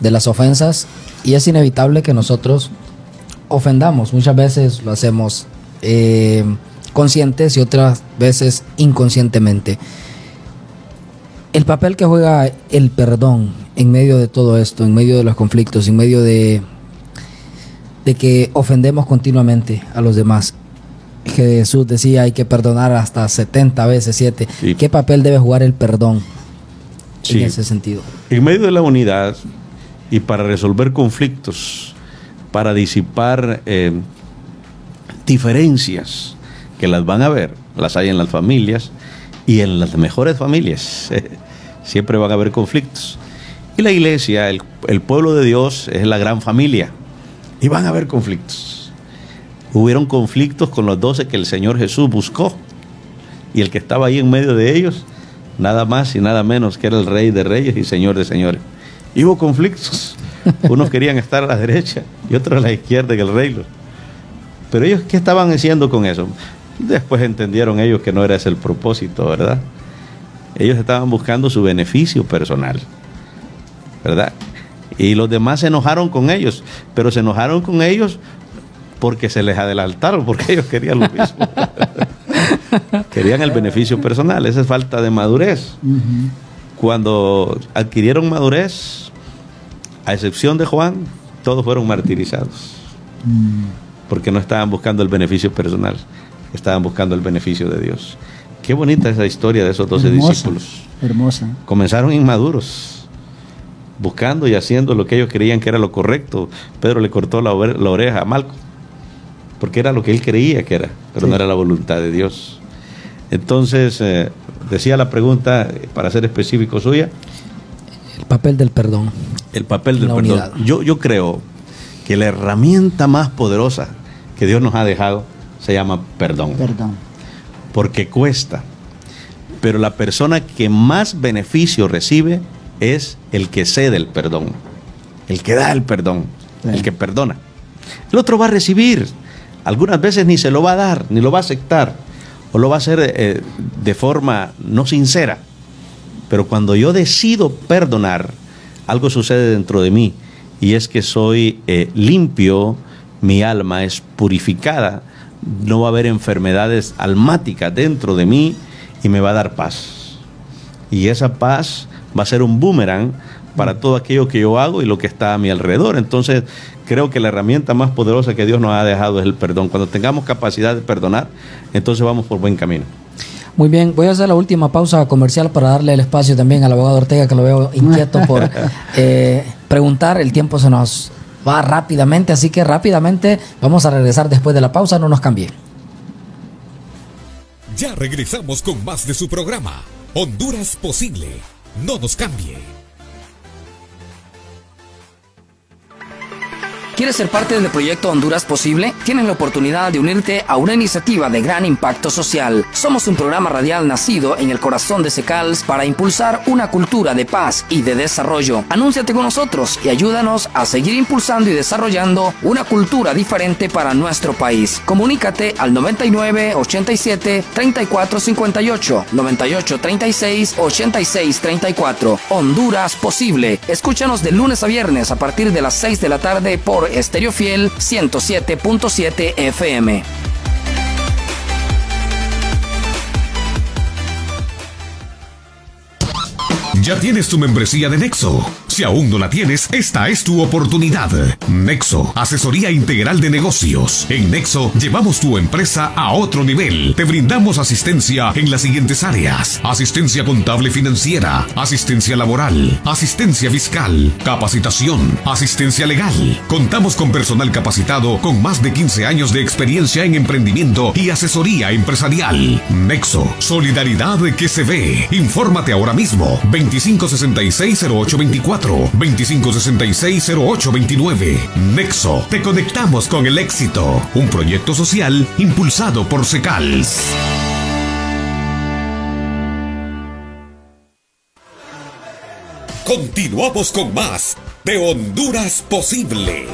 las ofensas y es inevitable que nosotros ofendamos. Muchas veces lo hacemos conscientes y otras veces inconscientemente. El papel que juega el perdón en medio de todo esto, en medio de los conflictos, en medio de que ofendemos continuamente a los demás. Jesús decía, hay que perdonar hasta 70 veces 7. Sí. ¿Qué papel debe jugar el perdón en ese sentido? En medio de la unidad y para resolver conflictos, para disipar diferencias que las van a haber, las hay en las familias y en las mejores familias. Siempre van a haber conflictos. Y la iglesia, el pueblo de Dios es la gran familia y van a haber conflictos. Hubieron conflictos con los 12 que el Señor Jesús buscó. Y el que estaba ahí en medio de ellos, nada más y nada menos que era el Rey de Reyes y Señor de Señores. Y hubo conflictos. Unos querían estar a la derecha y otros a la izquierda en el reino. Pero ellos, ¿qué estaban haciendo con eso? Después entendieron ellos que no era ese el propósito, ¿verdad? Ellos estaban buscando su beneficio personal, ¿verdad? Y los demás se enojaron con ellos, pero se enojaron con ellos porque se les adelantaron, porque ellos querían lo mismo. Querían el beneficio personal. Esa es falta de madurez. Cuando adquirieron madurez, a excepción de Juan, todos fueron martirizados, porque no estaban buscando el beneficio personal, estaban buscando el beneficio de Dios. Qué bonita esa historia de esos 12 discípulos. Hermosa. Comenzaron inmaduros, buscando y haciendo lo que ellos creían que era lo correcto. Pedro le cortó la oreja a Malco, porque era lo que él creía que era, pero no era la voluntad de Dios. Entonces, decía la pregunta, para ser específico suya, el papel del perdón. El papel del perdón. Yo creo que la herramienta más poderosa que Dios nos ha dejado se llama perdón. Perdón. Porque cuesta. Pero la persona que más beneficio recibe es el que cede el perdón, el que da el perdón, el que perdona. El otro va a recibir. Algunas veces ni se lo va a dar, ni lo va a aceptar, o lo va a hacer de forma no sincera. Pero cuando yo decido perdonar, algo sucede dentro de mí, y es que soy limpio, mi alma es purificada, no va a haber enfermedades almáticas dentro de mí, y me va a dar paz. Y esa paz va a ser un boomerang para todo aquello que yo hago y lo que está a mi alrededor. Entonces, creo que la herramienta más poderosa que Dios nos ha dejado es el perdón. Cuando tengamos capacidad de perdonar, entonces vamos por buen camino. Muy bien, voy a hacer la última pausa comercial para darle el espacio también al abogado Ortega, que lo veo inquieto por preguntar. El tiempo se nos va rápidamente, así que rápidamente vamos a regresar después de la pausa, no nos cambie. Ya regresamos con más de su programa, Honduras Posible. No nos cambie. ¿Quieres ser parte del proyecto Honduras Posible? Tienes la oportunidad de unirte a una iniciativa de gran impacto social. Somos un programa radial nacido en el corazón de Secals para impulsar una cultura de paz y de desarrollo. Anúnciate con nosotros y ayúdanos a seguir impulsando y desarrollando una cultura diferente para nuestro país. Comunícate al 99 87 34 58, 98 36 86 34. Honduras Posible. Escúchanos de lunes a viernes a partir de las 6 de la tarde por Estéreo Fiel 107.7 FM. ¿Ya tienes tu membresía de Nexo? Si aún no la tienes, esta es tu oportunidad. Nexo, asesoría integral de negocios. En Nexo llevamos tu empresa a otro nivel. Te brindamos asistencia en las siguientes áreas: asistencia contable financiera, asistencia laboral, asistencia fiscal, capacitación, asistencia legal. Contamos con personal capacitado con más de 15 años de experiencia en emprendimiento y asesoría empresarial. Nexo, solidaridad que se ve. Infórmate ahora mismo. 2566-0824, 2566-0829. Nexo, te conectamos con el éxito. Un proyecto social impulsado por Secals. Continuamos con más de Honduras Posible.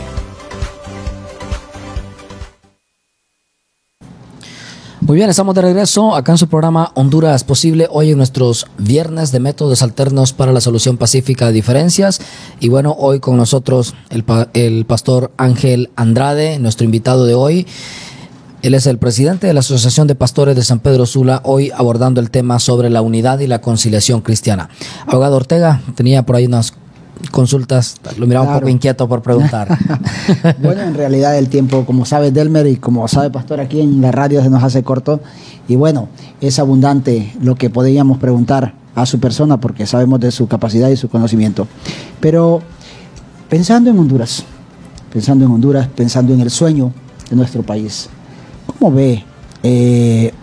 Muy bien, estamos de regreso acá en su programa Honduras Posible, hoy en nuestros viernes de métodos alternos para la solución pacífica de diferencias. Y bueno, hoy con nosotros el pastor Ángel Andrade, nuestro invitado de hoy. Él es el presidente de la Asociación de Pastores de San Pedro Sula, hoy abordando el tema sobre la unidad y la conciliación cristiana. Abogado Ortega, tenía por ahí unas consultas, lo miraba un poco inquieto por preguntar. Bueno, en realidad el tiempo, como sabe Delmer y como sabe Pastor, aquí en la radio se nos hace corto, y bueno, es abundante lo que podríamos preguntar a su persona porque sabemos de su capacidad y su conocimiento. Pero pensando en Honduras, pensando en el sueño de nuestro país, ¿cómo ve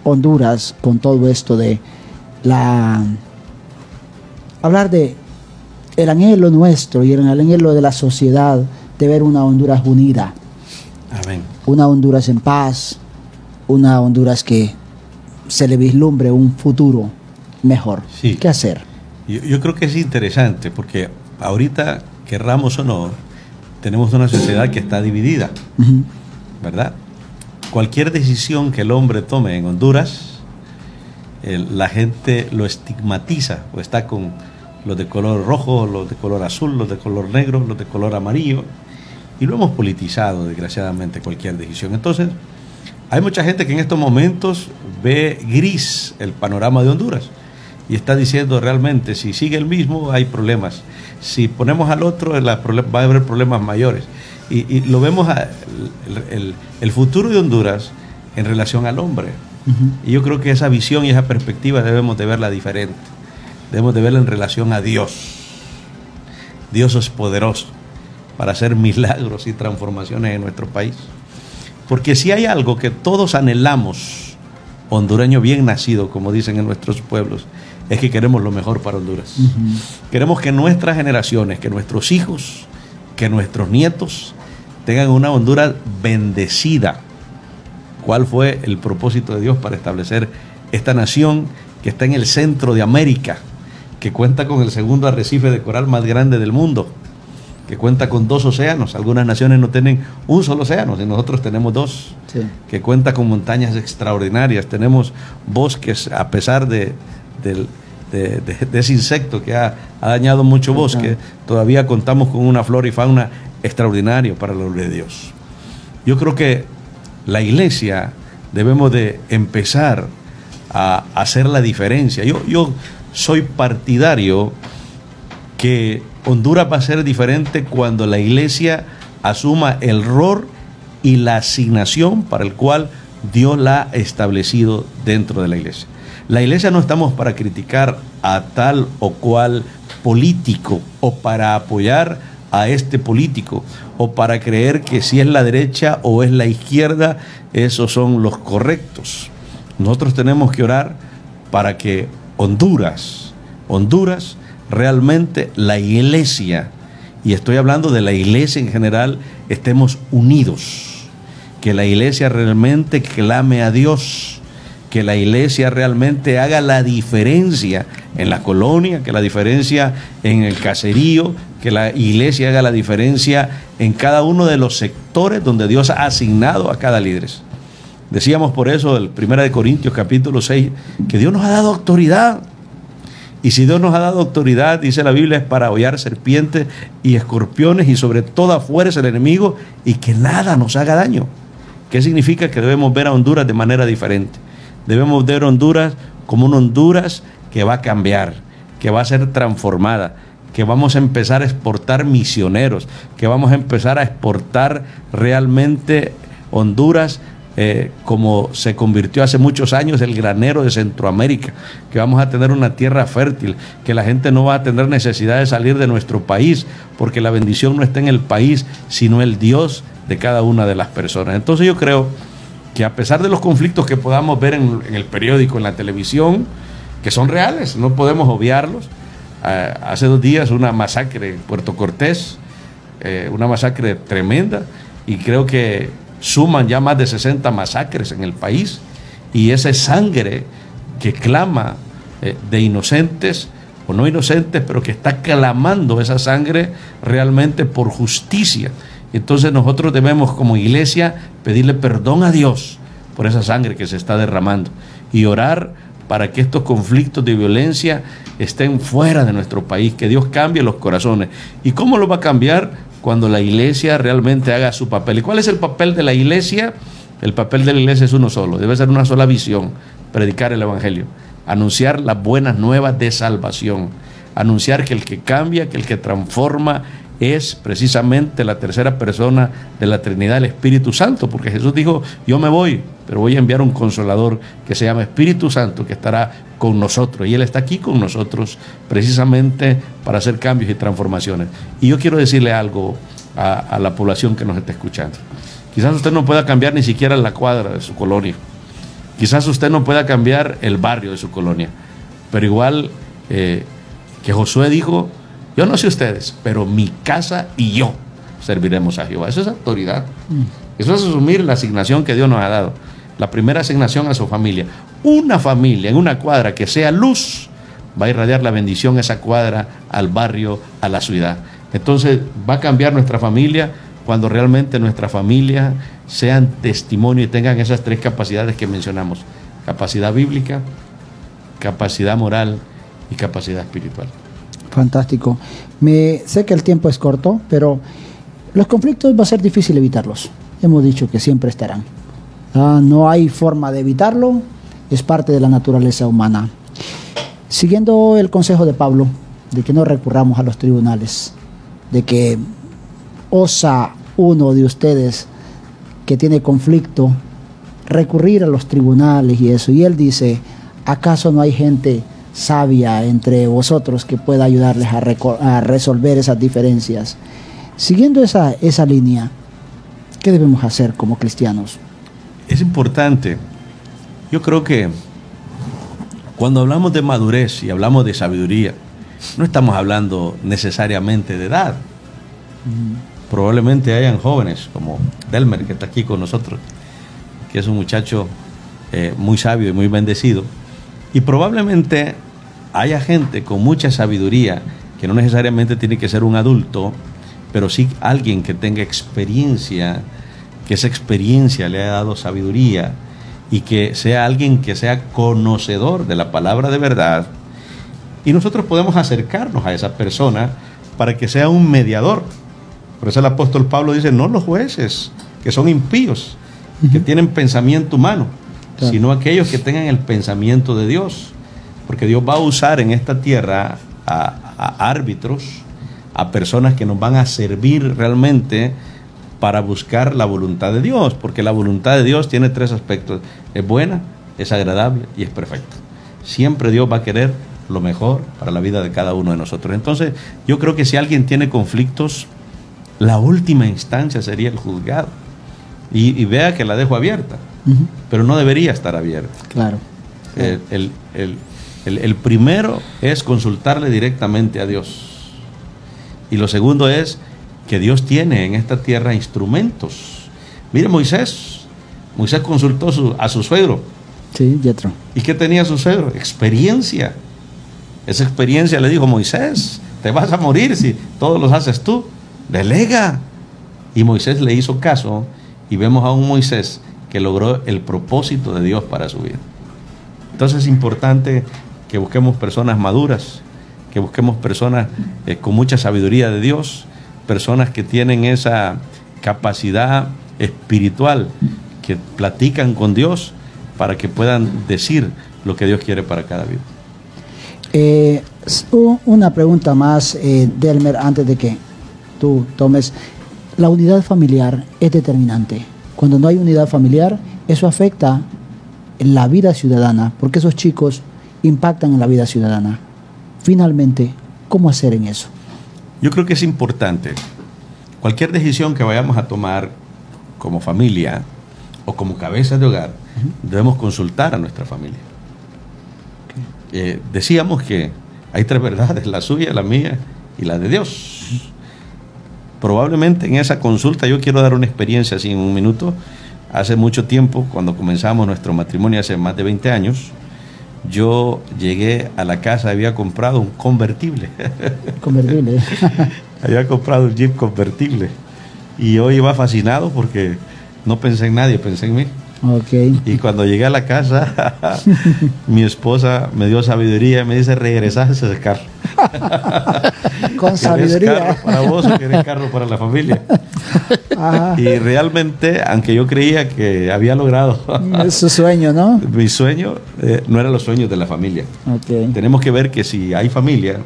Honduras con todo esto de hablar de el anhelo nuestro y el anhelo de la sociedad de ver una Honduras unida? Amén. una Honduras en paz, una Honduras que se le vislumbre un futuro mejor. Sí. ¿Qué hacer? Yo creo que es interesante porque ahorita, querramos o no, tenemos una sociedad que está dividida, ¿verdad? Cualquier decisión que el hombre tome en Honduras, la gente lo estigmatiza, o está con los de color rojo, los de color azul, los de color negro, los de color amarillo, y lo hemos politizado, desgraciadamente, cualquier decisión. Entonces, hay mucha gente que en estos momentos ve gris el panorama de Honduras y está diciendo realmente, si sigue el mismo, hay problemas. Si ponemos al otro, va a haber problemas mayores. Y lo vemos, el futuro de Honduras en relación al hombre. Y yo creo que esa visión y esa perspectiva debemos de verla diferente. Debemos de verla en relación a Dios. Dios es poderoso para hacer milagros y transformaciones en nuestro país. Porque si hay algo que todos anhelamos, hondureño bien nacido, como dicen en nuestros pueblos, es que queremos lo mejor para Honduras. Queremos que nuestras generaciones, que nuestros hijos, que nuestros nietos tengan una Honduras bendecida. ¿Cuál fue el propósito de Dios para establecer esta nación que está en el centro de América, que cuenta con el segundo arrecife de coral más grande del mundo, que cuenta con 2 océanos? Algunas naciones no tienen un solo océano, y nosotros tenemos 2, sí. Que cuenta con montañas extraordinarias, tenemos bosques, a pesar de ese insecto que ha dañado mucho bosque, todavía contamos con una flora y fauna extraordinaria para la gloria de Dios. Yo creo que la iglesia debemos de empezar a hacer la diferencia. Yo soy partidario que Honduras va a ser diferente cuando la iglesia asuma el rol y la asignación para el cual Dios la ha establecido dentro de la iglesia. La iglesia no estamos para criticar a tal o cual político, o para apoyar a este político, o para creer que si es la derecha o es la izquierda, esos son los correctos. Nosotros tenemos que orar para que Honduras, realmente la iglesia, y estoy hablando de la iglesia en general, estemos unidos, que la iglesia realmente clame a Dios, que la iglesia realmente haga la diferencia en la colonia, que la diferencia en el caserío, que la iglesia haga la diferencia en cada uno de los sectores donde Dios ha asignado a cada líder. Decíamos por eso, el 1 Corintios capítulo 6, que Dios nos ha dado autoridad. Y si Dios nos ha dado autoridad, dice la Biblia, es para hollar serpientes y escorpiones y sobre toda fuerza del enemigo, y que nada nos haga daño. ¿Qué significa? Que debemos ver a Honduras de manera diferente. Debemos ver a Honduras como una Honduras que va a cambiar, que va a ser transformada, que vamos a empezar a exportar misioneros, que vamos a empezar a exportar realmente Honduras como se convirtió hace muchos años el granero de Centroamérica, que vamos a tener una tierra fértil, que la gente no va a tener necesidad de salir de nuestro país, porque la bendición no está en el país, sino el Dios de cada una de las personas. Entonces yo creo que a pesar de los conflictos que podamos ver en el periódico, en la televisión, que son reales, no podemos obviarlos. Hace 2 días una masacre en Puerto Cortés, una masacre tremenda, y creo que suman ya más de 60 masacres en el país, y esa sangre que clama de inocentes o no inocentes, pero que está clamando esa sangre realmente por justicia. Entonces nosotros debemos como iglesia pedirle perdón a Dios por esa sangre que se está derramando y orar para que estos conflictos de violencia estén fuera de nuestro país, que Dios cambie los corazones. ¿Y cómo lo va a cambiar? Cuando la iglesia realmente haga su papel. ¿Y cuál es el papel de la iglesia? El papel de la iglesia es uno solo, debe ser una sola visión: predicar el evangelio, anunciar las buenas nuevas de salvación, anunciar que el que cambia, que el que transforma es precisamente la tercera persona de la Trinidad, el Espíritu Santo, porque Jesús dijo: yo me voy, pero voy a enviar un consolador que se llama Espíritu Santo, que estará con nosotros, y Él está aquí con nosotros precisamente para hacer cambios y transformaciones. Y yo quiero decirle algo a la población que nos está escuchando. Quizás usted no pueda cambiar ni siquiera la cuadra de su colonia, quizás usted no pueda cambiar el barrio de su colonia, pero igual que Josué dijo: yo no sé ustedes, pero mi casa y yo serviremos a Jehová. Eso es autoridad. Eso es asumir la asignación que Dios nos ha dado. La primera asignación a su familia. Una familia en una cuadra que sea luz va a irradiar la bendición a esa cuadra, al barrio, a la ciudad. Entonces va a cambiar nuestra familia cuando realmente nuestra familia sean testimonio y tengan esas tres capacidades que mencionamos: capacidad bíblica, capacidad moral y capacidad espiritual. Fantástico. Sé que el tiempo es corto, pero los conflictos va a ser difícil evitarlos. Hemos dicho que siempre estarán. No hay forma de evitarlo, es parte de la naturaleza humana. Siguiendo el consejo de Pablo, de que no recurramos a los tribunales, de que osa uno de ustedes que tiene conflicto recurrir a los tribunales y eso, y él dice: ¿acaso no hay gente sabia entre vosotros que pueda ayudarles a resolver esas diferencias? Siguiendo esa línea, ¿qué debemos hacer como cristianos? Es importante. Yo creo que cuando hablamos de madurez y hablamos de sabiduría, no estamos hablando necesariamente de edad. Probablemente hayan jóvenes como Delmer, que está aquí con nosotros, que es un muchacho muy sabio y muy bendecido, y probablemente haya gente con mucha sabiduría, que no necesariamente tiene que ser un adulto, pero sí alguien que tenga experiencia, que esa experiencia le haya dado sabiduría, y que sea alguien que sea conocedor de la palabra de verdad, y nosotros podemos acercarnos a esa persona para que sea un mediador. Por eso el apóstol Pablo dice: no los jueces, que son impíos, que tienen pensamiento humano, sino aquellos que tengan el pensamiento de Dios, porque Dios va a usar en esta tierra a árbitros, a personas que nos van a servir realmente para buscar la voluntad de Dios, porque la voluntad de Dios tiene tres aspectos: es buena, es agradable y es perfecta. Siempre Dios va a querer lo mejor para la vida de cada uno de nosotros. Entonces yo creo que si alguien tiene conflictos, la última instancia sería el juzgado, y vea que la dejo abierta, pero no debería estar abierta. Claro. El primero es consultarle directamente a Dios, y lo segundo es que Dios tiene en esta tierra instrumentos. Mire, Moisés consultó a su suegro. Sí, Yetro. ¿Y qué tenía su suegro? Experiencia. Esa experiencia le dijo: Moisés, te vas a morir si todos los haces tú, delega. Y Moisés le hizo caso, y vemos a un Moisés que logró el propósito de Dios para su vida. Entonces es importante que busquemos personas maduras, que busquemos personas con mucha sabiduría de Dios, personas que tienen esa capacidad espiritual, que platican con Dios para que puedan decir lo que Dios quiere para cada vida. Una pregunta más, Delmer, antes de que tú tomes. La unidad familiar es determinante. Cuando no hay unidad familiar, eso afecta en la vida ciudadana, porque esos chicos impactan en la vida ciudadana. Finalmente, ¿cómo hacer en eso? Yo creo que es importante. Cualquier decisión que vayamos a tomar como familia o como cabeza de hogar, debemos consultar a nuestra familia. Decíamos que hay tres verdades: la suya, la mía y la de Dios. Probablemente en esa consulta, yo quiero dar una experiencia así en un minuto. Hace mucho tiempo, cuando comenzamos nuestro matrimonio, hace más de 20 años, yo llegué a la casa, había comprado un convertible. Convertible. Había comprado un Jeep convertible. Y yo iba fascinado porque no pensé en nadie, pensé en mí. Okay. Y cuando llegué a la casa, mi esposa me dio sabiduría y me dice: regresás a ese carro. Con sabiduría. ¿Querés carro para vos o querés carro para la familia? Ajá. Y realmente, aunque yo creía que había logrado es su sueño, ¿no? Mi sueño, no eran los sueños de la familia. Okay. Tenemos que ver que si hay familia,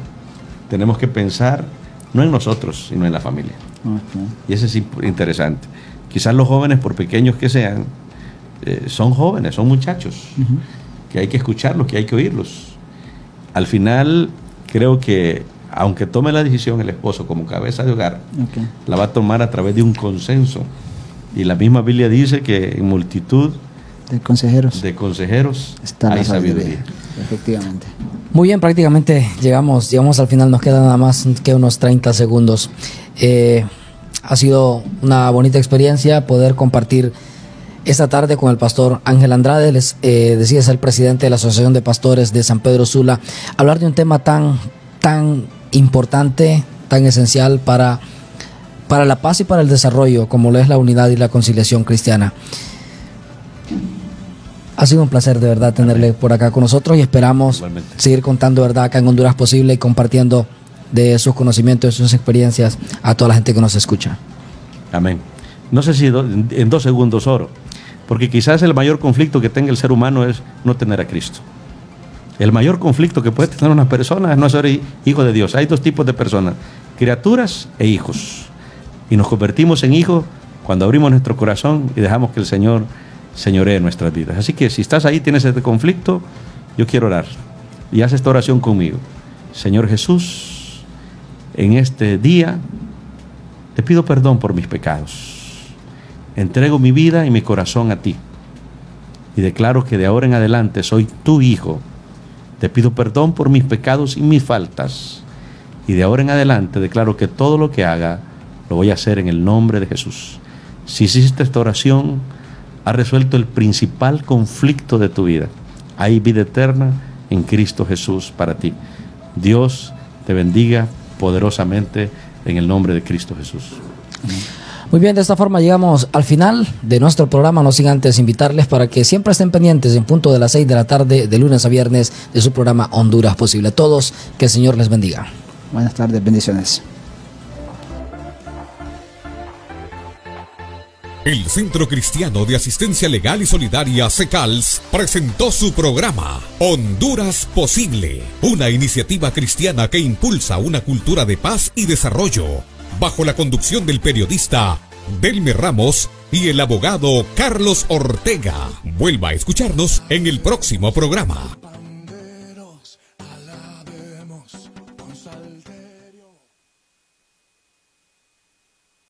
tenemos que pensar no en nosotros, sino en la familia. Okay. Y eso es interesante. Quizás los jóvenes, por pequeños que sean, son jóvenes, son muchachos, que hay que escucharlos, que hay que oírlos. Al final, creo que aunque tome la decisión el esposo como cabeza de hogar, la va a tomar a través de un consenso. Y la misma Biblia dice que en multitud de consejeros está hay sabiduría. Efectivamente. Muy bien, prácticamente llegamos al final, nos quedan nada más que unos 30 segundos. Ha sido una bonita experiencia poder compartir esta tarde con el pastor Ángel Andrade. Les decía, es el presidente de la Asociación de Pastores de San Pedro Sula, hablar de un tema tan importante, tan esencial para la paz y para el desarrollo, como lo es la unidad y la conciliación cristiana. Ha sido un placer de verdad tenerle por acá con nosotros y esperamos seguir contando verdad acá en Honduras Posible y compartiendo de sus conocimientos, de sus experiencias a toda la gente que nos escucha. Amén. No sé si en 2 segundos oro, porque quizás el mayor conflicto que tenga el ser humano es no tener a Cristo. El mayor conflicto que puede tener una persona es no ser hijo de Dios. Hay 2 tipos de personas, criaturas e hijos. Y nos convertimos en hijos cuando abrimos nuestro corazón y dejamos que el Señor señoree nuestras vidas. Así que si estás ahí, tienes este conflicto, yo quiero orar. Y haz esta oración conmigo. Señor Jesús, en este día te pido perdón por mis pecados. Entrego mi vida y mi corazón a ti. Y declaro que de ahora en adelante soy tu hijo. Te pido perdón por mis pecados y mis faltas. Y de ahora en adelante declaro que todo lo que haga lo voy a hacer en el nombre de Jesús. Si hiciste esta oración, has resuelto el principal conflicto de tu vida. Hay vida eterna en Cristo Jesús para ti. Dios te bendiga poderosamente en el nombre de Cristo Jesús. Muy bien, de esta forma llegamos al final de nuestro programa, no sin antes invitarles para que siempre estén pendientes en punto de las 6 de la tarde, de lunes a viernes, de su programa Honduras Posible. A todos, que el Señor les bendiga. Buenas tardes, bendiciones. El Centro Cristiano de Asistencia Legal y Solidaria, CECALS, presentó su programa Honduras Posible, una iniciativa cristiana que impulsa una cultura de paz y desarrollo, bajo la conducción del periodista Delmer Ramos y el abogado Carlos Ortega. Vuelva a escucharnos en el próximo programa.